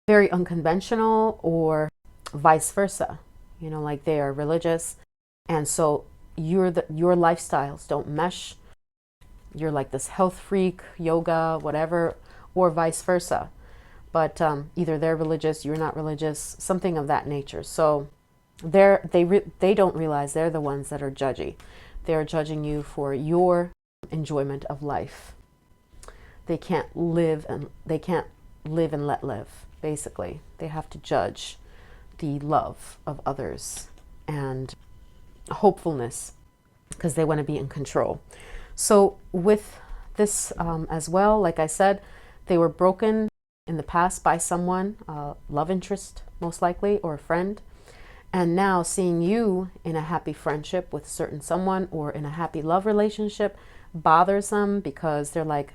very unconventional, or vice versa, you know, like they are religious, and so your lifestyles don't mesh. You're like this health freak, yoga, whatever, or vice versa. But either they're religious, you're not religious, something of that nature. So they don't realize they're the ones that are judgy. They're judging you for your enjoyment of life. They can't live and let live. Basically, they have to judge the love of others and hopefulness because they want to be in control. So with this as well, like I said, they were broken in the past by someone, love interest most likely, or a friend. And now seeing you in a happy friendship with certain someone or in a happy love relationship bothers them, because they're like,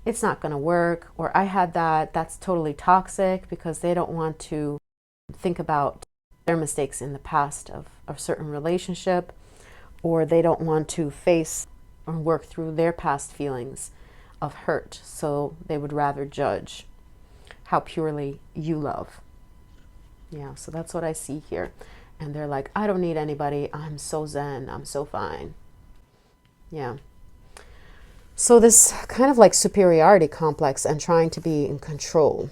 it's not going to work, or I had that's totally toxic, because they don't want to think about their mistakes in the past of a certain relationship, or they don't want to face or work through their past feelings of hurt. So they would rather judge how purely you love. Yeah, so that's what I see here. And they're like, I don't need anybody. I'm so zen. I'm so fine. Yeah. So this kind of like superiority complex and trying to be in control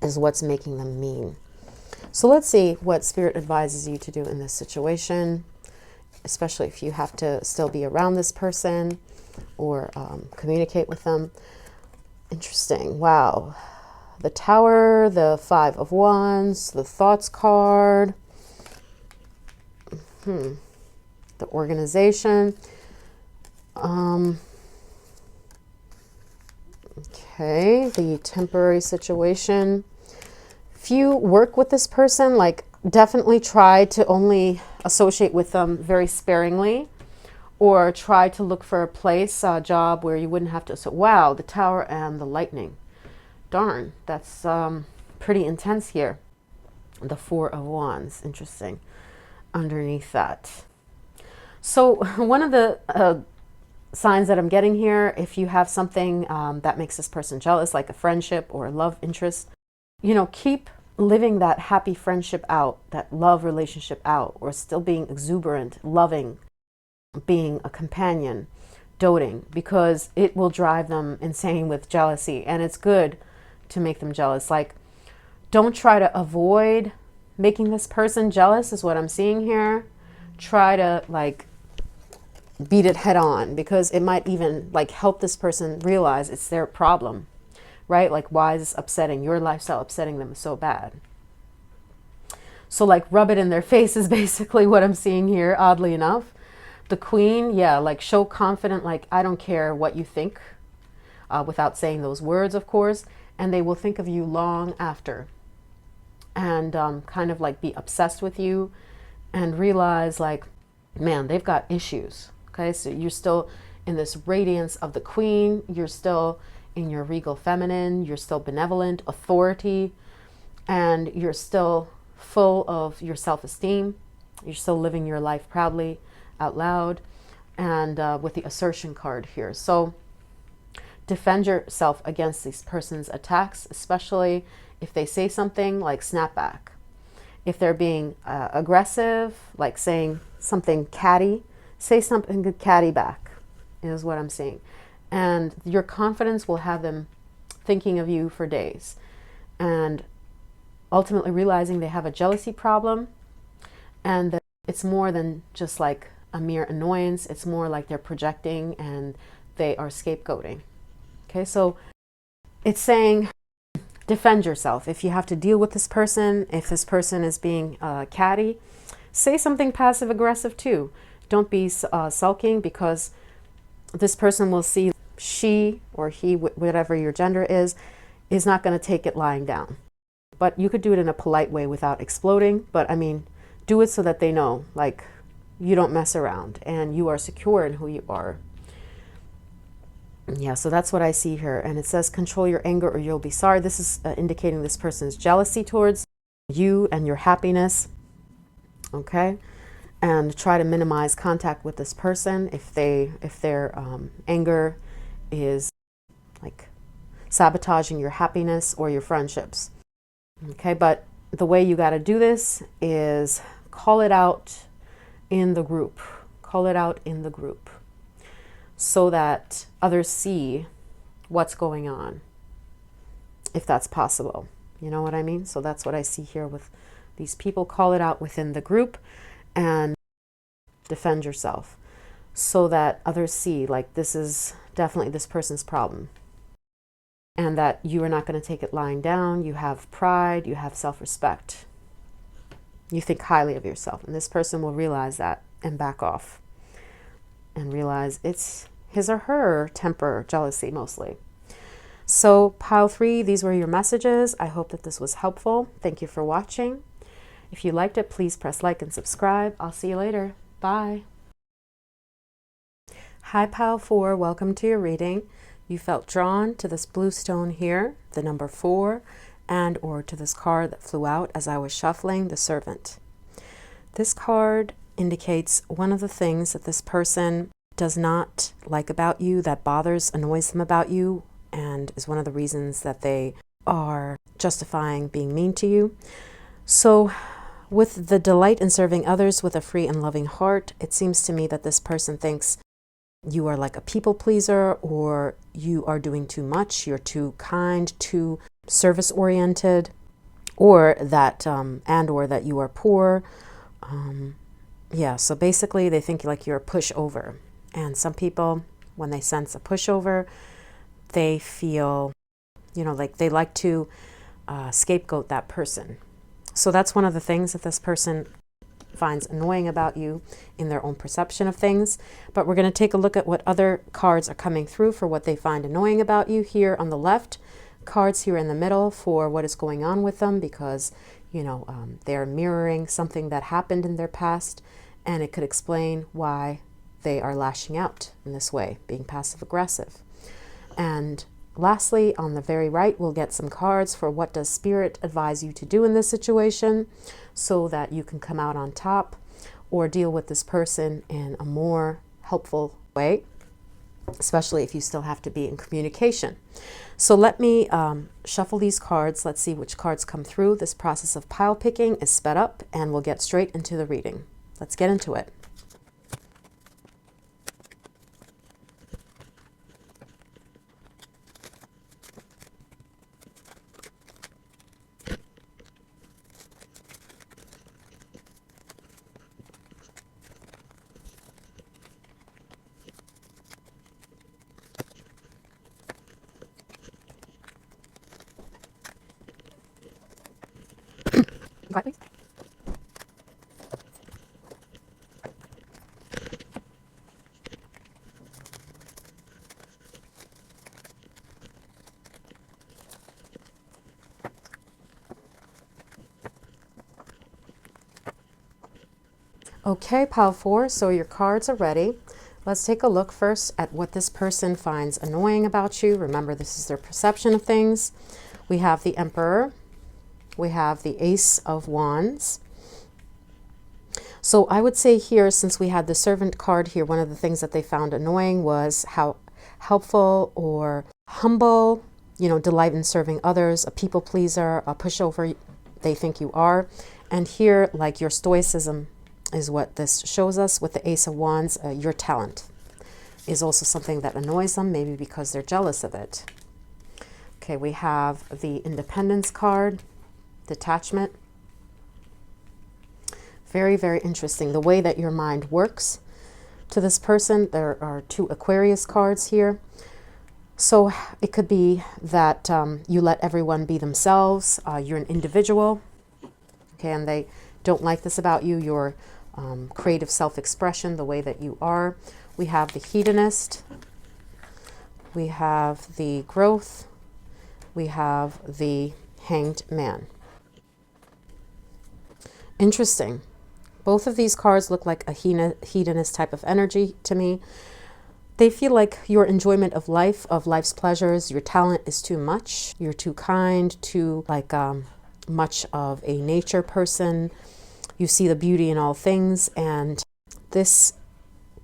is what's making them mean. So let's see what Spirit advises you to do in this situation, especially if you have to still be around this person or communicate with them. Interesting. Wow. The Tower, the Five of Wands, the Thoughts card, the Organization. Okay, the temporary situation. If you work with this person, like definitely try to only associate with them very sparingly, or try to look for a place, a job where you wouldn't have to. So wow, the Tower and the Lightning. Darn, that's pretty intense here. The Four of Wands, interesting, underneath that. So one of the signs that I'm getting here, if you have something that makes this person jealous, like a friendship or a love interest, you know, keep living that happy friendship out, that love relationship out, or still being exuberant, loving, being a companion, doting, because it will drive them insane with jealousy. And it's good to make them jealous. Like, don't try to avoid making this person jealous is what I'm seeing here. Try to like beat it head on, because it might even like help this person realize it's their problem, right? Like, why is this upsetting? Your lifestyle upsetting them so bad. So like rub it in their face is basically what I'm seeing here, oddly enough. The Queen, yeah, like show confident, like I don't care what you think, without saying those words, of course, and they will think of you long after, and kind of like be obsessed with you and realize like, man, they've got issues. Okay, so you're still in this radiance of the Queen, you're still in your regal feminine, you're still benevolent, authority, and you're still full of your self-esteem. You're still living your life proudly out loud, and with the assertion card here. So defend yourself against this person's attacks, especially if they say something, like snap back. If they're being aggressive, like saying something catty, say something catty back, is what I'm saying. And your confidence will have them thinking of you for days, and ultimately realizing they have a jealousy problem, and that it's more than just like a mere annoyance. It's more like they're projecting and they are scapegoating. Okay, so it's saying defend yourself. If you have to deal with this person, if this person is being catty, say something passive aggressive too. Don't be sulking, because this person will see she or he, whatever your gender is not going to take it lying down. But you could do it in a polite way without exploding. But I mean, do it so that they know, like, you don't mess around and you are secure in who you are. Yeah, so that's what I see here. And it says control your anger or you'll be sorry. This is indicating this person's jealousy towards you and your happiness. Okay, and try to minimize contact with this person if their anger is like sabotaging your happiness or your friendships. Okay, but the way you got to do this is call it out in the group. Call it out in the group so that others see what's going on, if that's possible. You know what I mean? So that's what I see here with these people. Call it out within the group and defend yourself so that others see, like, this is definitely this person's problem, and that you are not going to take it lying down. You have pride, you have self-respect, you think highly of yourself, and this person will realize that and back off and realize it's his or her temper, jealousy mostly. So pile 3, these were your messages. I hope that this was helpful. Thank you for watching. If you liked it, please press like and subscribe. I'll see you later. Bye. Hi, pile 4. Welcome to your reading. You felt drawn to this blue stone here, the number 4, and or to this card that flew out as I was shuffling, the Servant. This card indicates one of the things that this person does not like about you, that bothers, annoys them about you, and is one of the reasons that they are justifying being mean to you. So with the delight in serving others with a free and loving heart, it seems to me that this person thinks you are like a people pleaser, or you are doing too much, you're too kind, too service oriented, or that or that you are poor. Yeah, so basically they think like you're a pushover. And some people, when they sense a pushover, they feel, you know, like they like to scapegoat that person. So that's one of the things that this person finds annoying about you in their own perception of things. But we're going to take a look at what other cards are coming through for what they find annoying about you here on the left. Cards here in the middle for what is going on with them, because, you know, they're mirroring something that happened in their past, and it could explain why they are lashing out in this way, being passive aggressive. And lastly, on the very right, we'll get some cards for what does Spirit advise you to do in this situation so that you can come out on top or deal with this person in a more helpful way, especially if you still have to be in communication. So let me shuffle these cards. Let's see which cards come through. This process of pile picking is sped up, and we'll get straight into the reading. Let's get into it. Quiet, please. Okay, pile 4, so your cards are ready. Let's take a look first at what this person finds annoying about you. Remember, this is their perception of things. We have the Emperor, we have the Ace of Wands. So I would say here, since we had the Servant card here, one of the things that they found annoying was how helpful or humble, delight in serving others, a people pleaser, a pushover they think you are. And here, like, your stoicism is what this shows us with the Ace of Wands. Your talent is also something that annoys them, maybe because they're jealous of it. Okay, we have the Independence card, detachment. Very, very interesting. The way that your mind works to this person. There are 2 Aquarius cards here. So it could be that you let everyone be themselves. You're an individual. Okay, and they don't like this about you, your creative self-expression, the way that you are. We have the Hedonist. We have the Growth. We have the Hanged Man. Interesting. Both of these cards look like a hedonist type of energy to me. They feel like your enjoyment of life, of life's pleasures, your talent is too much. You're too kind, too much of a nature person. You see the beauty in all things, and this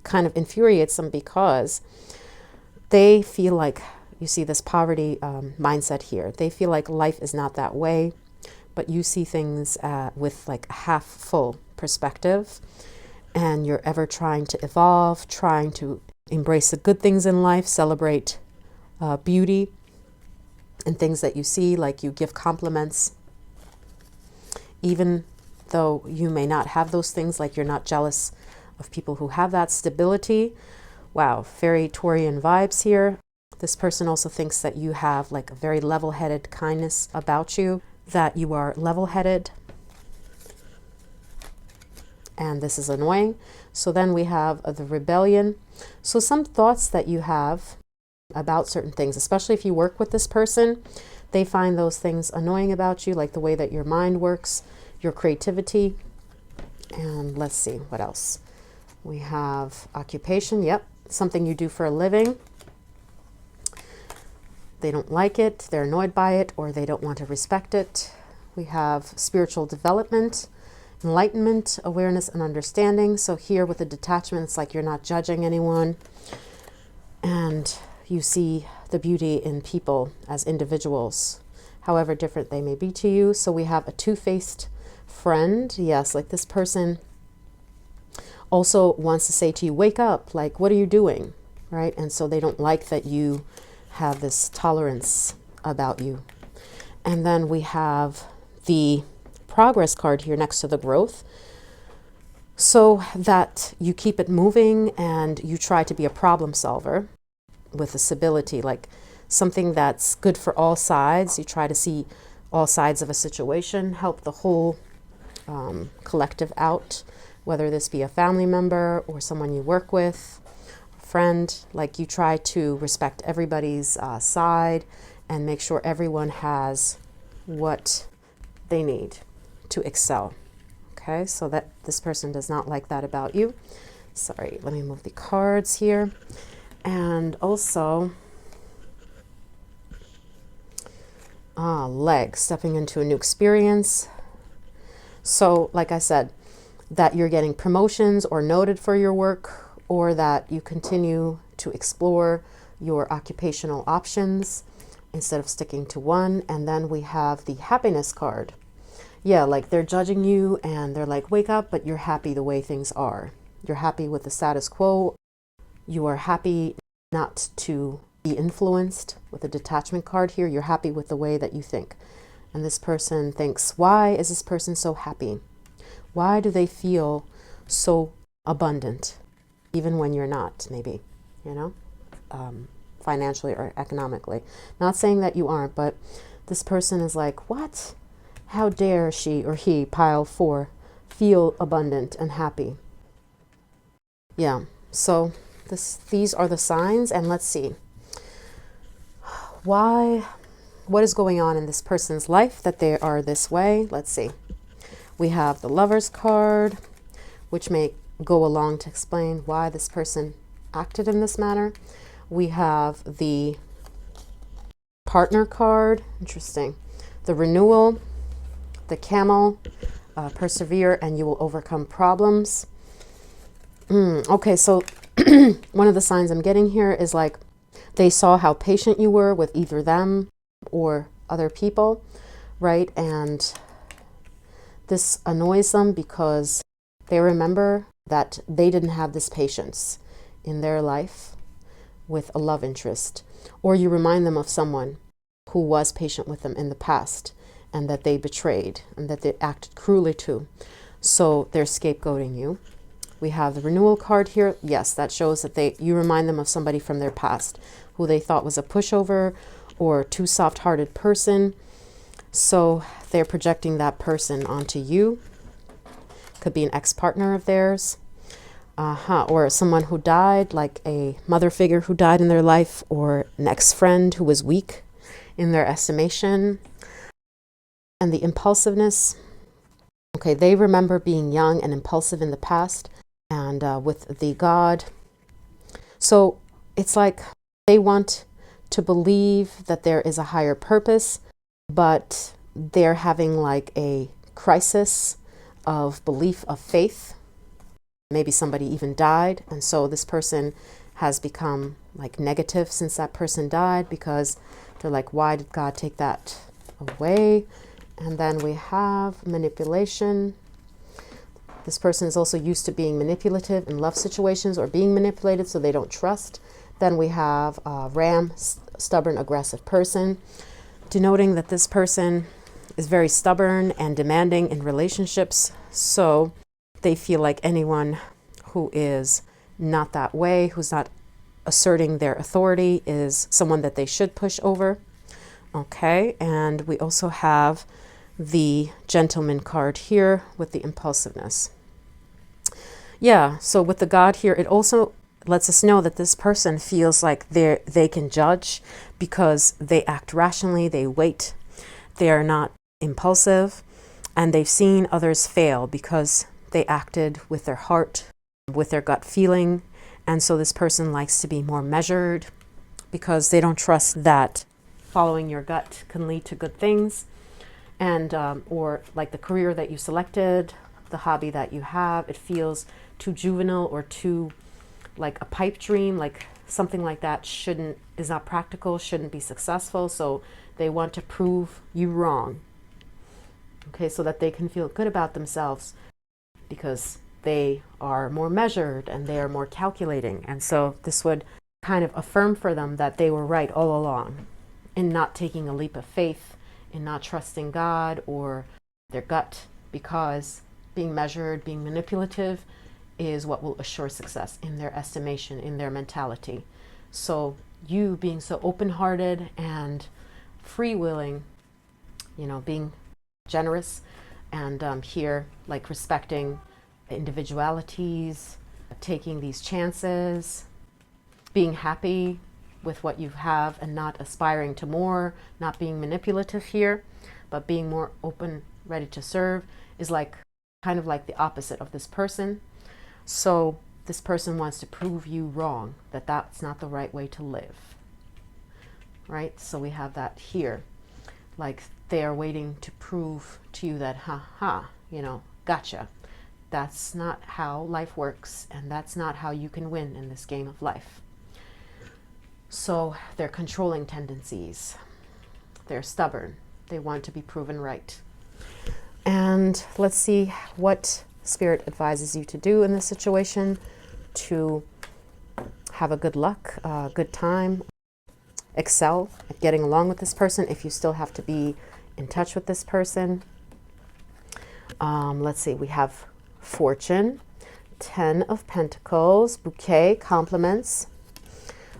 kind of infuriates them because they feel like, you see this poverty mindset here. They feel like life is not that way, but you see things with like a half full perspective, and you're ever trying to evolve, trying to embrace the good things in life, celebrate beauty and things that you see, like you give compliments, even though you may not have those things, like you're not jealous of people who have that stability. Wow, very Taurian vibes here. This person also thinks that you have like a very level-headed kindness about you, that you are level-headed, and this is annoying. So then we have the Rebellion. So some thoughts that you have about certain things, especially if you work with this person, they find those things annoying about you, like the way that your mind works, your creativity. And let's see, what else? We have occupation. Yep, something you do for a living. They don't like it, they're annoyed by it, or they don't want to respect it. We have spiritual development, enlightenment, awareness, and understanding. So here with the detachment, it's like you're not judging anyone, and you see the beauty in people as individuals, however different they may be to you. So we have a two-faced friend. Yes, like this person also wants to say to you, wake up, like, what are you doing, right? And so they don't like that you have this tolerance about you. And then we have the progress card here next to the growth, so that you keep it moving and you try to be a problem solver with a stability, like something that's good for all sides. You try to see all sides of a situation, help the whole collective out, whether this be a family member or someone you work with, friend. Like you try to respect everybody's side and make sure everyone has what they need to excel. Okay, so that this person does not like that about you. Sorry, let me move the cards here. And also leg, stepping into a new experience. So like I said, that you're getting promotions or noted for your work, or that you continue to explore your occupational options instead of sticking to one. And then we have the happiness card. Yeah, like they're judging you and they're like, wake up, but you're happy the way things are. You're happy with the status quo. You are happy not to be influenced with the detachment card here. You're happy with the way that you think. And this person thinks, why is this person so happy? Why do they feel so abundant? Even when you're not, maybe, financially or economically. Not saying that you aren't, but this person is like, what? How dare she or he, pile 4, feel abundant and happy? Yeah, so these are the signs, and let's see. What is going on in this person's life that they are this way? Let's see. We have the Lovers card, which may go along to explain why this person acted in this manner. We have the Partner card. Interesting. The Renewal. the camel, persevere and you will overcome problems. Okay, so one of the signs I'm getting here is like they saw how patient you were with either them or other people, right? And this annoys them because they remember that they didn't have this patience in their life with a love interest. Or you remind them of someone who was patient with them in the past and that they betrayed and that they acted cruelly to. So they're scapegoating you. We have the renewal card here. Yes, that shows that you remind them of somebody from their past who they thought was a pushover or too soft-hearted person. So they're projecting that person onto you. Could be an ex-partner of theirs. Or someone who died, like a mother figure who died in their life, or an ex-friend who was weak in their estimation. And the impulsiveness. Okay, they remember being young and impulsive in the past, and with the God. So it's like they want to believe that there is a higher purpose, but they're having like a crisis of belief, of faith. Maybe somebody even died, and so this person has become like negative since that person died, because they're like, why did God take that away? And then we have manipulation. This person is also used to being manipulative in love situations or being manipulated, so they don't trust. Then we have Ram, stubborn, aggressive person, denoting that this person is very stubborn and demanding in relationships. So they feel like anyone who is not that way, who's not asserting their authority, is someone that they should push over. Okay, and we also have the gentleman card here with the impulsiveness. Yeah, so with the God here, it also lets us know that this person feels like they can judge because they act rationally, they wait, they are not impulsive, and they've seen others fail because they acted with their heart, with their gut feeling. And so this person likes to be more measured because they don't trust that following your gut can lead to good things. And or like the career that you selected, the hobby that you have, it feels too juvenile or too like a pipe dream, like something like that is not practical, shouldn't be successful. So they want to prove you wrong. Okay, so that they can feel good about themselves because they are more measured and they are more calculating. And so this would kind of affirm for them that they were right all along in not taking a leap of faith, in not trusting God or their gut, because being measured, being manipulative is what will assure success in their estimation, in their mentality. So you being so open-hearted and free-willing, being generous and here like respecting individualities, taking these chances, being happy with what you have and not aspiring to more, not being manipulative here, but being more open, ready to serve, is like kind of like the opposite of this person. So this person wants to prove you wrong, that that's not the right way to live, right? So we have that here, like they are waiting to prove to you that, gotcha. That's not how life works, and that's not how you can win in this game of life. So they're controlling tendencies. They're stubborn. They want to be proven right. And let's see what Spirit advises you to do in this situation to have a good luck, good time, excel at getting along with this person if you still have to be in touch with this person. Let's see, we have Fortune, 10 of Pentacles, bouquet, compliments.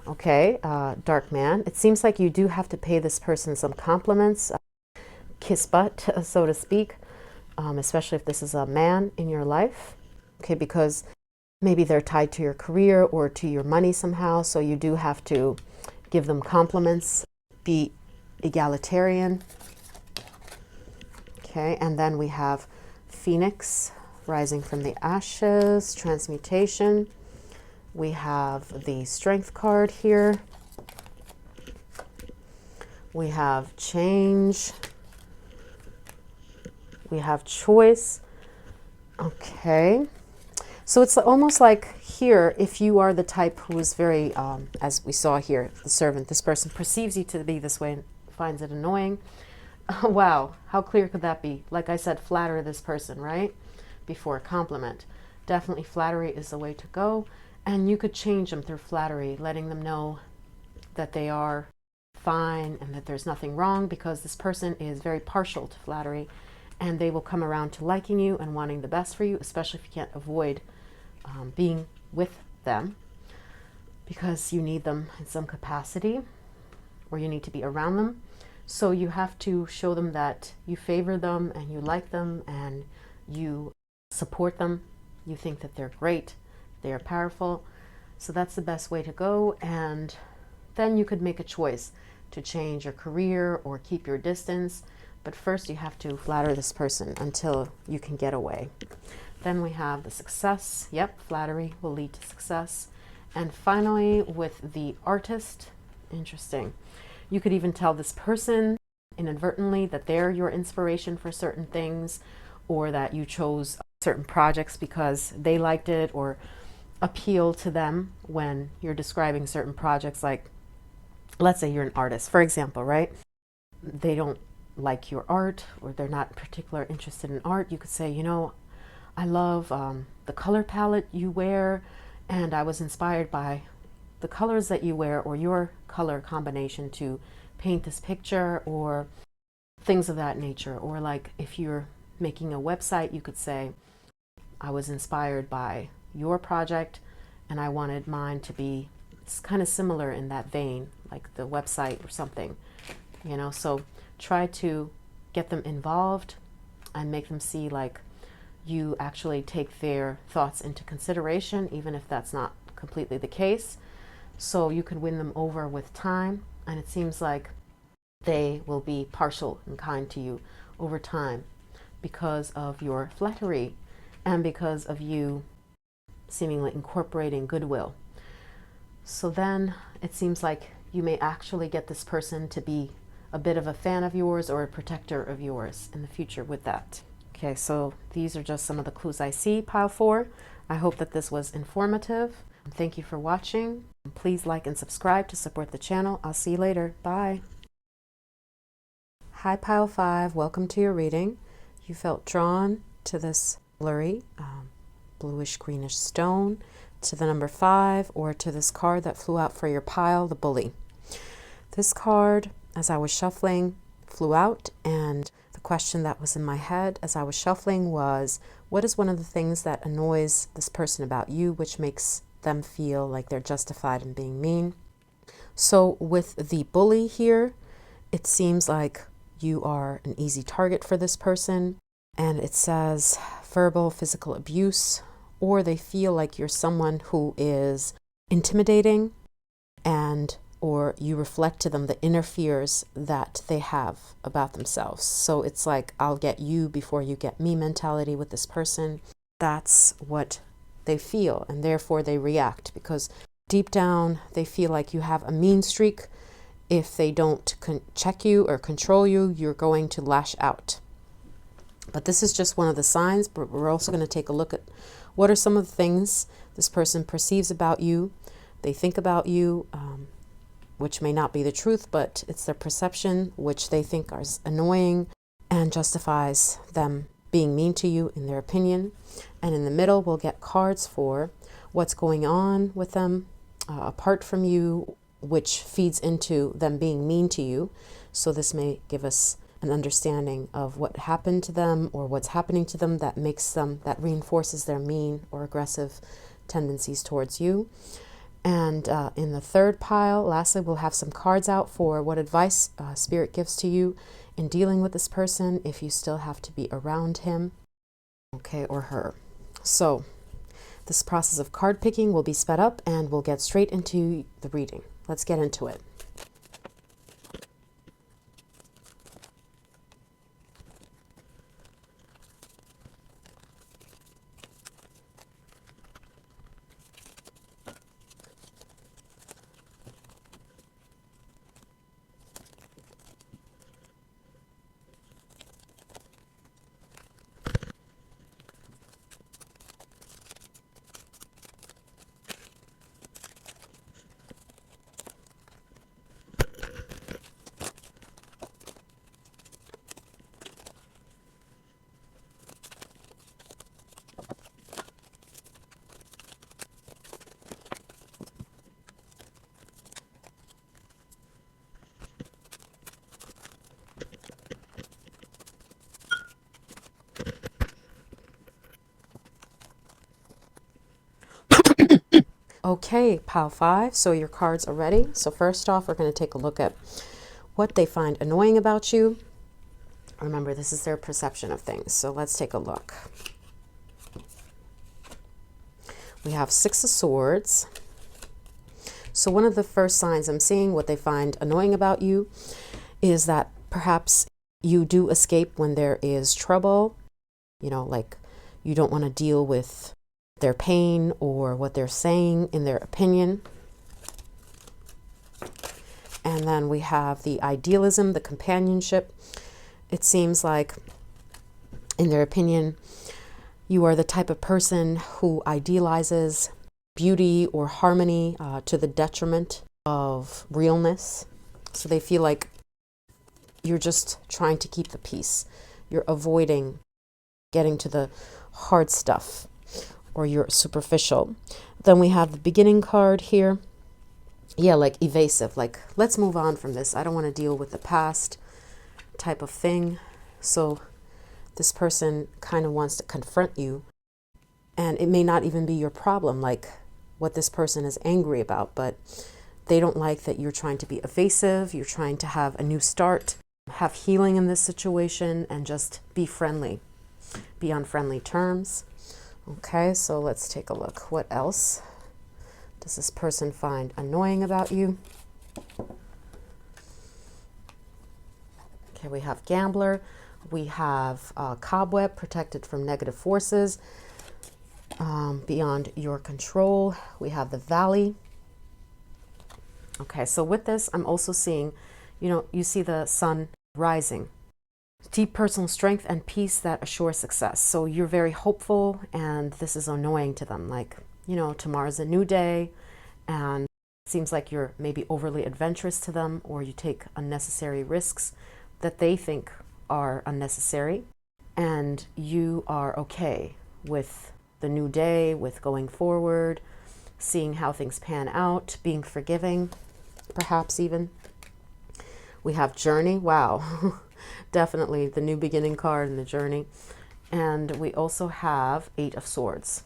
Okay, Dark Man. It seems like you do have to pay this person some compliments, kiss butt, so to speak, especially if this is a man in your life. Okay, because maybe they're tied to your career or to your money somehow, so you do have to give them compliments, be egalitarian. Okay, and then we have Phoenix, rising from the ashes, transmutation. We have the Strength card here. We have change. We have choice. Okay. So it's almost like here, if you are the type who is very, as we saw here, the servant, this person perceives you to be this way and finds it annoying. Wow, how clear could that be? Like I said, flatter this person, right? Before a compliment. Definitely flattery is the way to go. And you could change them through flattery, letting them know that they are fine and that there's nothing wrong, because this person is very partial to flattery and they will come around to liking you and wanting the best for you, especially if you can't avoid being with them because you need them in some capacity or you need to be around them. So you have to show them that you favor them and you like them and you support them. You think that they're great, they are powerful. So that's the best way to go. And then you could make a choice to change your career or keep your distance. But first you have to flatter this person until you can get away. Then we have the success. Yep, flattery will lead to success. And finally, with the artist, interesting. You could even tell this person inadvertently that they're your inspiration for certain things, or that you chose certain projects because they liked it or appeal to them when you're describing certain projects. Like, let's say you're an artist, for example, right? They don't like your art or they're not particularly interested in art. You could say, you know, I love the color palette you wear, and I was inspired by the colors that you wear or your color combination to paint this picture, or things of that nature. Or like if you're making a website, you could say, I was inspired by your project and I wanted mine to be kind of similar in that vein, like the website or something, you know. So try to get them involved and make them see like you actually take their thoughts into consideration, even if that's not completely the case. So you can win them over with time, and it seems like they will be partial and kind to you over time because of your flattery and because of you seemingly incorporating goodwill. So then it seems like you may actually get this person to be a bit of a fan of yours or a protector of yours in the future with that. Okay, so these are just some of the clues I see, pile 4. I hope that this was informative. Thank you for watching. Please like and subscribe to support the channel. I'll see you later. Bye. Hi, pile 5. Welcome to your reading. You felt drawn to this blurry, bluish greenish stone, to the number 5, or to this card that flew out for your pile, the Bully. This card, as I was shuffling, flew out, and the question that was in my head as I was shuffling was, what is one of the things that annoys this person about you, which makes them feel like they're justified in being mean? So with the Bully here, it seems like you are an easy target for this person, and it says verbal, physical abuse, or they feel like you're someone who is intimidating, and or you reflect to them the inner fears that they have about themselves. So it's like, I'll get you before you get me mentality with this person. That's what they feel, and therefore they react, because deep down they feel like you have a mean streak. If they don't check you or control you, you're going to lash out. But this is just one of the signs, but we're also going to take a look at what are some of the things this person perceives about you, they think about you, which may not be the truth, but it's their perception, which they think is annoying and justifies them being mean to you in their opinion. And in the middle, we'll get cards for what's going on with them apart from you, which feeds into them being mean to you. So this may give us an understanding of what happened to them or what's happening to them that makes them, that reinforces their mean or aggressive tendencies towards you. And in the third pile, lastly, we'll have some cards out for what advice Spirit gives to you in dealing with this person if you still have to be around him, okay, or her. So this process of card picking will be sped up and we'll get straight into the reading. Let's get into it. Okay, pile 5. So your cards are ready. So first off, we're going to take a look at what they find annoying about you. Remember, this is their perception of things. So let's take a look. We have 6 of Swords. So one of the first signs I'm seeing what they find annoying about you is that perhaps you do escape when there is trouble. You know, like you don't want to deal with their pain or what they're saying in their opinion. And then we have the idealism, the companionship. It seems like, in their opinion, you are the type of person who idealizes beauty or harmony to the detriment of realness. So they feel like you're just trying to keep the peace. You're avoiding getting to the hard stuff, or you're superficial. Then we have the beginning card here. Yeah, like evasive, like let's move on from this. I don't want to deal with the past type of thing. So this person kind of wants to confront you, and it may not even be your problem, like what this person is angry about, but they don't like that you're trying to be evasive, you're trying to have a new start, have healing in this situation, and just be friendly, be on friendly terms. Okay, so let's take a look. What else does this person find annoying about you? Okay, we have Gambler. We have Cobweb, protected from negative forces, beyond your control. We have the Valley. Okay, so with this, I'm also seeing, you know, you see the sun rising. Deep personal strength and peace that assure success. So you're very hopeful, and this is annoying to them. Like, you know, tomorrow's a new day, and it seems like you're maybe overly adventurous to them, or you take unnecessary risks that they think are unnecessary, and you are okay with the new day, with going forward, seeing how things pan out, being forgiving, perhaps even. We have Journey. Wow. Definitely the new beginning card in the Journey. And we also have 8 of Swords.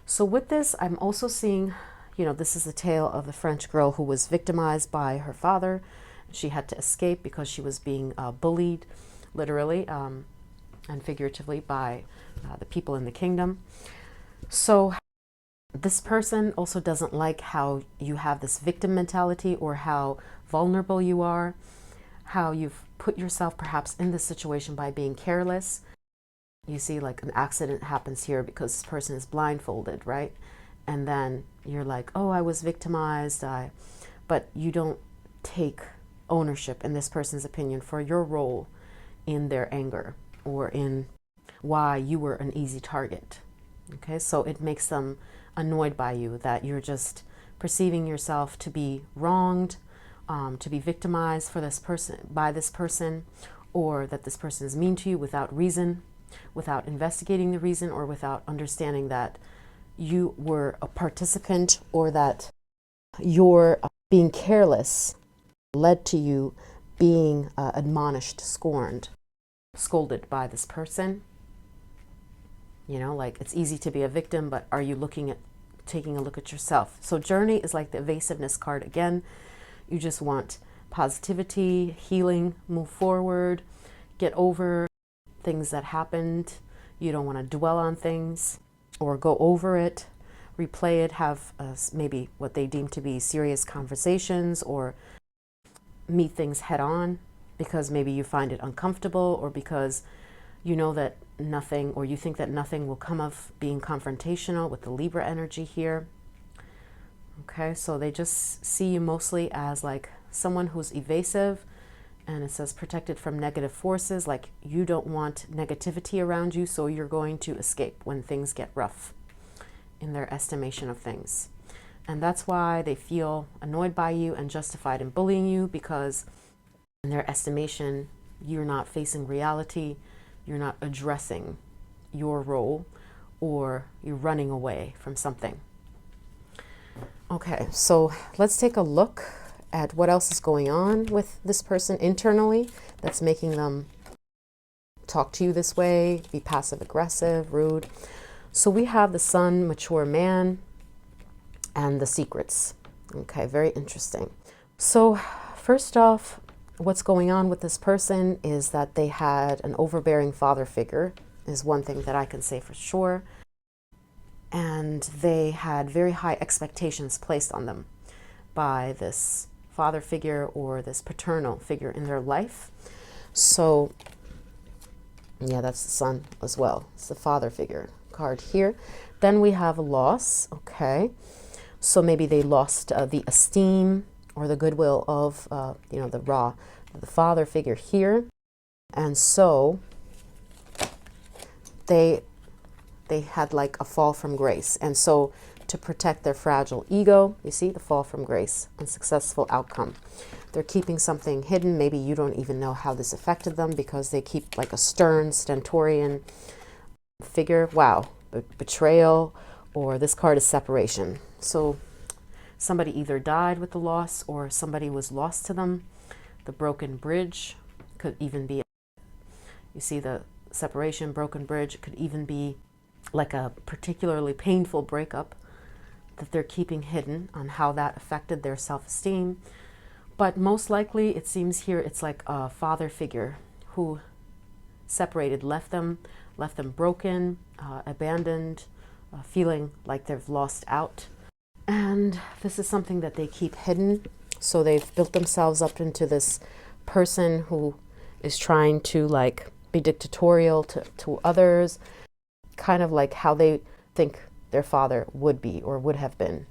So with this, I'm also seeing, you know, this is the tale of the French girl who was victimized by her father. She had to escape because she was being bullied, literally and figuratively, by the people in the kingdom. So this person also doesn't like how you have this victim mentality, or how vulnerable you are, how you've put yourself perhaps in this situation by being careless. You see, like an accident happens here because this person is blindfolded, right? And then you're like, oh, I was victimized. But you don't take ownership, in this person's opinion, for your role in their anger, or in why you were an easy target. Okay, so it makes them annoyed by you, that you're just perceiving yourself to be wronged, to be victimized for this person, by this person, or that this person is mean to you without reason, without investigating the reason, or without understanding that you were a participant, or that your being careless led to you being admonished, scorned, scolded by this person. You know, like it's easy to be a victim, but are you taking a look at yourself? So Journey is like the evasiveness card again. You just want positivity, healing, move forward, get over things that happened. You don't want to dwell on things or go over it, replay it, have maybe what they deem to be serious conversations, or meet things head on, because maybe you find it uncomfortable, or because you know that nothing, or you think that nothing will come of being confrontational with the Libra energy here. Okay, so they just see you mostly as like someone who's evasive, and it says protected from negative forces, like you don't want negativity around you, so you're going to escape when things get rough in their estimation of things. And that's why they feel annoyed by you and justified in bullying you, because in their estimation, you're not facing reality, you're not addressing your role, or you're running away from something. Okay, so let's take a look at what else is going on with this person internally that's making them talk to you this way, be passive aggressive, rude. So we have the Sun, mature man, and the secrets. Okay, very interesting. So first off, what's going on with this person is that they had an overbearing father figure, is one thing that I can say for sure. And they had very high expectations placed on them by this father figure or this paternal figure in their life. So yeah, that's the son as well. It's the father figure card here. Then we have a loss. Okay, so maybe they lost the esteem or the goodwill of the father figure here, and so they had like a fall from grace. And so to protect their fragile ego, you see the fall from grace, unsuccessful outcome. They're keeping something hidden. Maybe you don't even know how this affected them because they keep like a stern, stentorian figure. Wow, betrayal, or this card is separation. So somebody either died with the loss or somebody was lost to them. The broken bridge could even be, you see the separation, broken bridge, could even be like a particularly painful breakup that they're keeping hidden on how that affected their self-esteem. But most likely, it seems here, it's like a father figure who separated, left them broken, abandoned, feeling like they've lost out. And this is something that they keep hidden. So they've built themselves up into this person who is trying to like be dictatorial to others, kind of like how they think their father would be or would have been.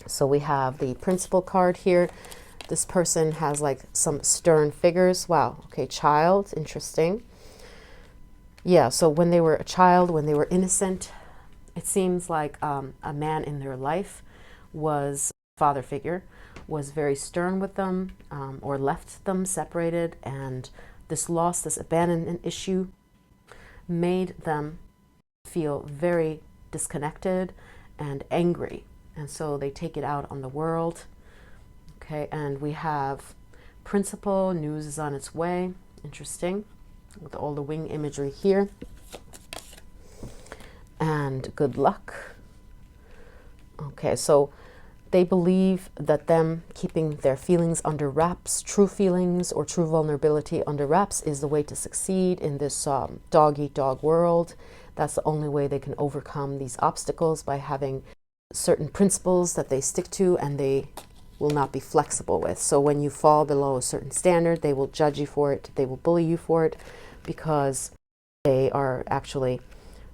So we have the principal card here. This person has like some stern figures. Wow. Okay, child. Interesting. Yeah, so when they were a child, when they were innocent, it seems like a man in their life was father figure, was very stern with them, or left them separated, and this loss, this abandonment issue made them feel very disconnected and angry. And so they take it out on the world. Okay, and we have principal, news is on its way. Interesting, with all the wing imagery here. And good luck. Okay, so they believe that them keeping their feelings under wraps, true feelings or true vulnerability under wraps, is the way to succeed in this dog-eat-dog world. That's the only way they can overcome these obstacles, by having certain principles that they stick to and they will not be flexible with. So when you fall below a certain standard, they will judge you for it, they will bully you for it, because they are actually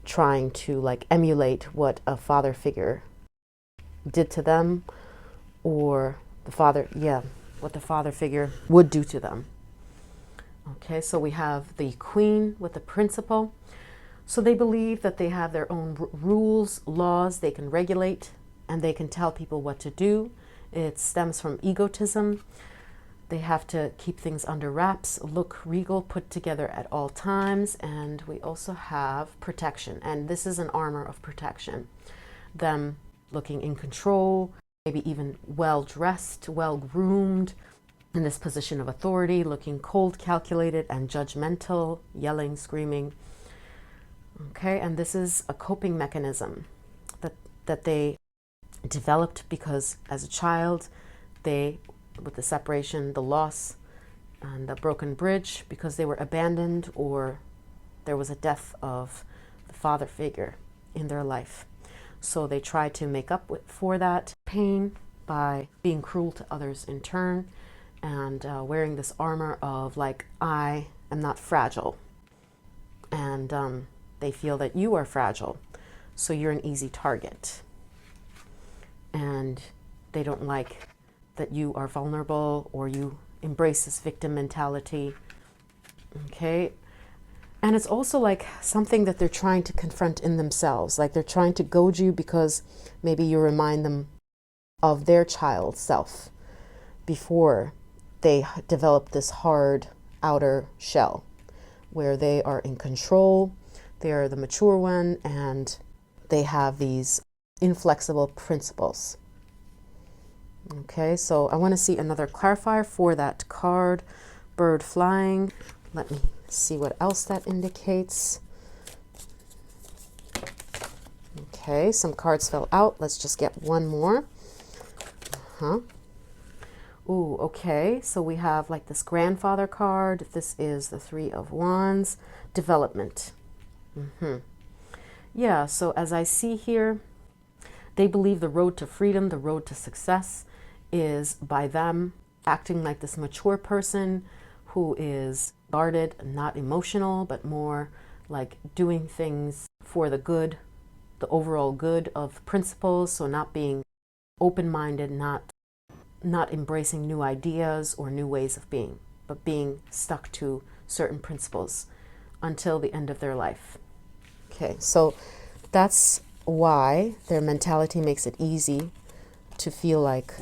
trying to like emulate what a father figure did to them, or what the father figure would do to them. Okay, so we have the queen with the principal. So they believe that they have their own rules, laws they can regulate, and they can tell people what to do. It stems from egotism. They have to keep things under wraps, look regal, put together at all times. And we also have protection, and this is an armor of protection. Them looking in control, maybe even well-dressed, well-groomed, in this position of authority, looking cold, calculated, and judgmental, yelling, screaming. Okay, and this is a coping mechanism that they developed because as a child, they, with the separation, the loss, and the broken bridge, because they were abandoned or there was a death of the father figure in their life. So they try to make up for that pain by being cruel to others in turn, and wearing this armor of like, I am not fragile. And they feel that you are fragile, so you're an easy target. And they don't like that you are vulnerable or you embrace this victim mentality. Okay. And it's also like something that they're trying to confront in themselves. Like they're trying to goad you because maybe you remind them of their child self before they develop this hard outer shell where they are in control, they are the mature one, and they have these inflexible principles. Okay, so I want to see another clarifier for that card, bird flying. Let me see what else that indicates. Okay, some cards fell out. Let's just get one more. Ooh, okay, so we have like this grandfather card. This is the Three of Wands, development. Yeah, so as I see here, they believe the road to freedom, the road to success is by them acting like this mature person who is guarded, not emotional, but more like doing things for the good, the overall good of principles. So not being open-minded, not embracing new ideas or new ways of being, but being stuck to certain principles until the end of their life. Okay, so that's why their mentality makes it easy to feel like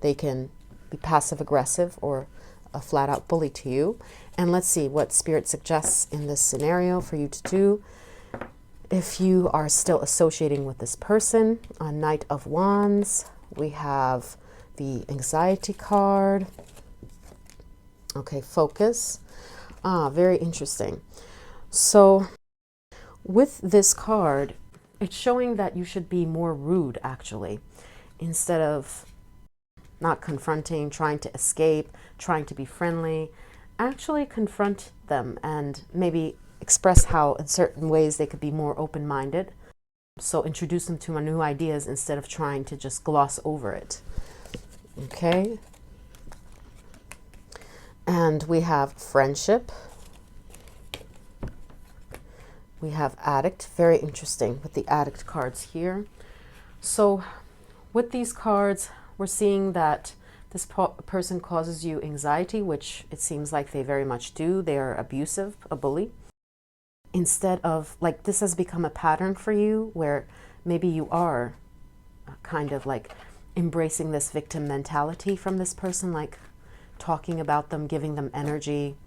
they can be passive aggressive or a flat out bully to you. And let's see what Spirit suggests in this scenario for you to do. If you are still associating with this person, on Knight of Wands, we have the anxiety card. Okay, focus. Very interesting. So with this card, it's showing that you should be more rude, actually, instead of not confronting, trying to escape, trying to be friendly. Actually confront them and maybe express how in certain ways they could be more open-minded. So introduce them to new ideas instead of trying to just gloss over it. Okay. And we have friendship. We have addict. Very interesting with the addict cards here. So with these cards, we're seeing that this person causes you anxiety, which it seems like they very much do. They are abusive, a bully. Instead of, like, this has become a pattern for you where maybe you are kind of like embracing this victim mentality from this person, like talking about them, giving them energy.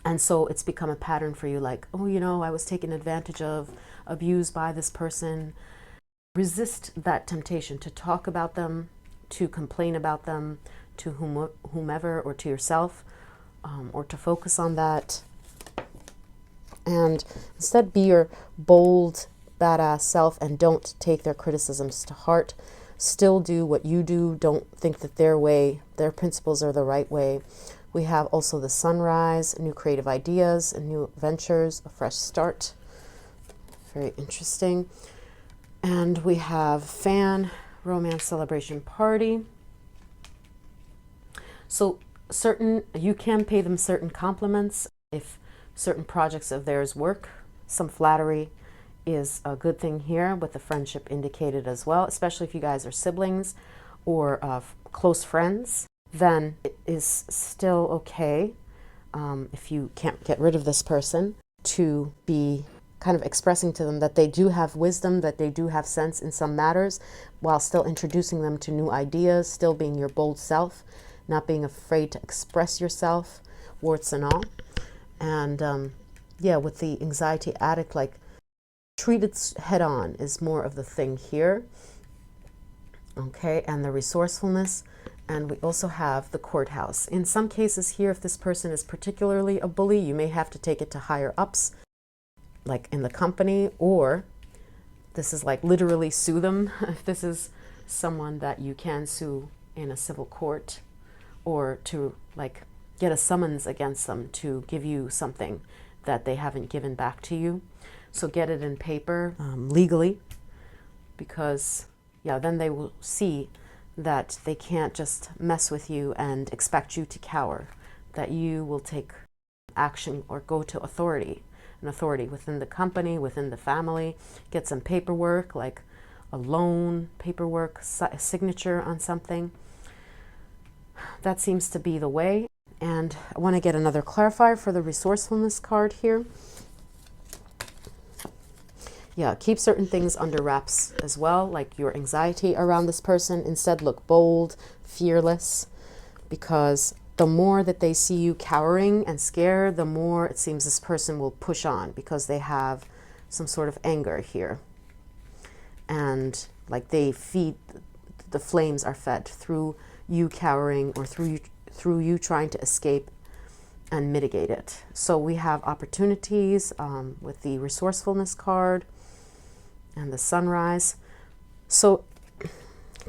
And so it's become a pattern for you, like, oh, you know, I was taken advantage of, abused by this person. Resist that temptation to talk about them, to complain about them to whomever or to yourself, or to focus on that. And instead be your bold, badass self and don't take their criticisms to heart. Still do what you do. Don't think that their way, their principles are the right way. We have also the sunrise, new creative ideas, new ventures, a fresh start. Very interesting. And we have fan, romance, celebration, party. So you can pay them certain compliments if certain projects of theirs work. Some flattery is a good thing here, with the friendship indicated as well, especially if you guys are siblings or close friends. Then it is still okay, if you can't get rid of this person, to be kind of expressing to them that they do have wisdom, that they do have sense in some matters, while still introducing them to new ideas, still being your bold self, not being afraid to express yourself, warts and all. And yeah, with the anxiety addict, like, treat it head on is more of the thing here. Okay, and the resourcefulness. And we also have the courthouse. In some cases here, if this person is particularly a bully, you may have to take it to higher ups, like in the company, or this is like literally sue them. If this is someone that you can sue in a civil court, or to like get a summons against them to give you something that they haven't given back to you. So get it in paper, legally, because yeah, then they will see that they can't just mess with you and expect you to cower, that you will take action or go to an authority within the company, within the family, get some paperwork, like a loan paperwork, a signature on something. That seems to be the way. And I want to get another clarifier for the resourcefulness card here. Yeah, keep certain things under wraps as well, like your anxiety around this person. Instead, look bold, fearless, because the more that they see you cowering and scared, the more it seems this person will push on, because they have some sort of anger here. And like the flames are fed through you cowering, or through you trying to escape and mitigate it. So we have opportunities with the resourcefulness card. and the sunrise. So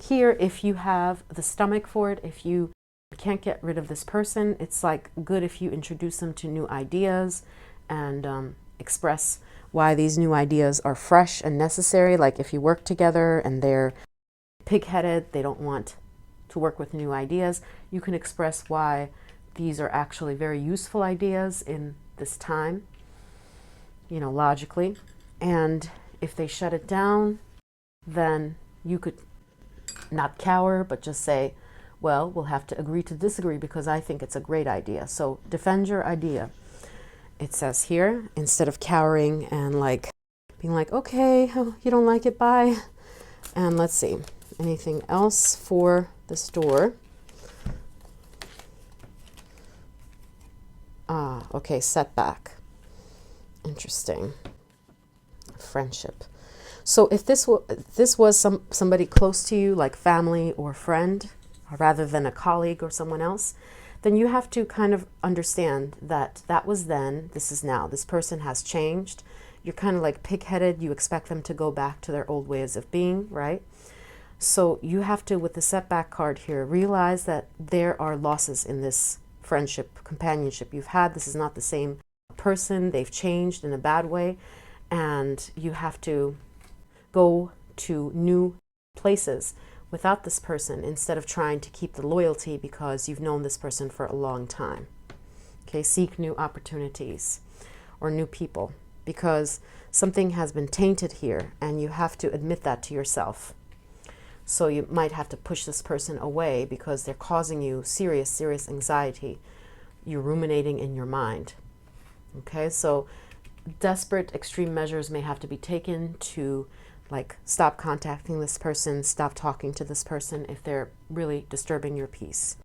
here, if you have the stomach for it, if you can't get rid of this person, it's like good if you introduce them to new ideas and express why these new ideas are fresh and necessary. Like if you work together and they're pig-headed, they don't want to work with new ideas, you can express why these are actually very useful ideas in this time, you know, logically. And if they shut it down, then you could not cower, but just say, well, we'll have to agree to disagree because I think it's a great idea. So defend your idea. It says here, instead of cowering and like being like, okay, oh, you don't like it, bye. And let's see, anything else for the store? Ah, okay, setback. Interesting. Friendship. So if this was somebody close to you, like family or friend, rather than a colleague or someone else, then you have to kind of understand that that was then, this is now. This person has changed. You're kind of like pig-headed. You expect them to go back to their old ways of being, right? So you have to, with the setback card here, realize that there are losses in this friendship, companionship you've had. This is not the same person. They've changed in a bad way, and you have to go to new places without this person instead of trying to keep the loyalty because you've known this person for a long time. Okay, seek new opportunities or new people because something has been tainted here and you have to admit that to yourself. So you might have to push this person away because they're causing you serious anxiety. You're ruminating in your mind. Okay, so desperate extreme measures may have to be taken to like stop contacting this person, stop talking to this person if they're really disturbing your peace.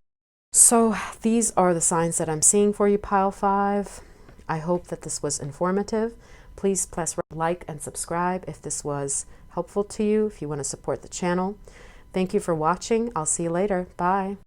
So these are the signs that I'm seeing for you, pile 5. I hope that this was informative. Please press like and subscribe if this was helpful to you, if you want to support the channel. Thank you for watching. I'll see you later. Bye.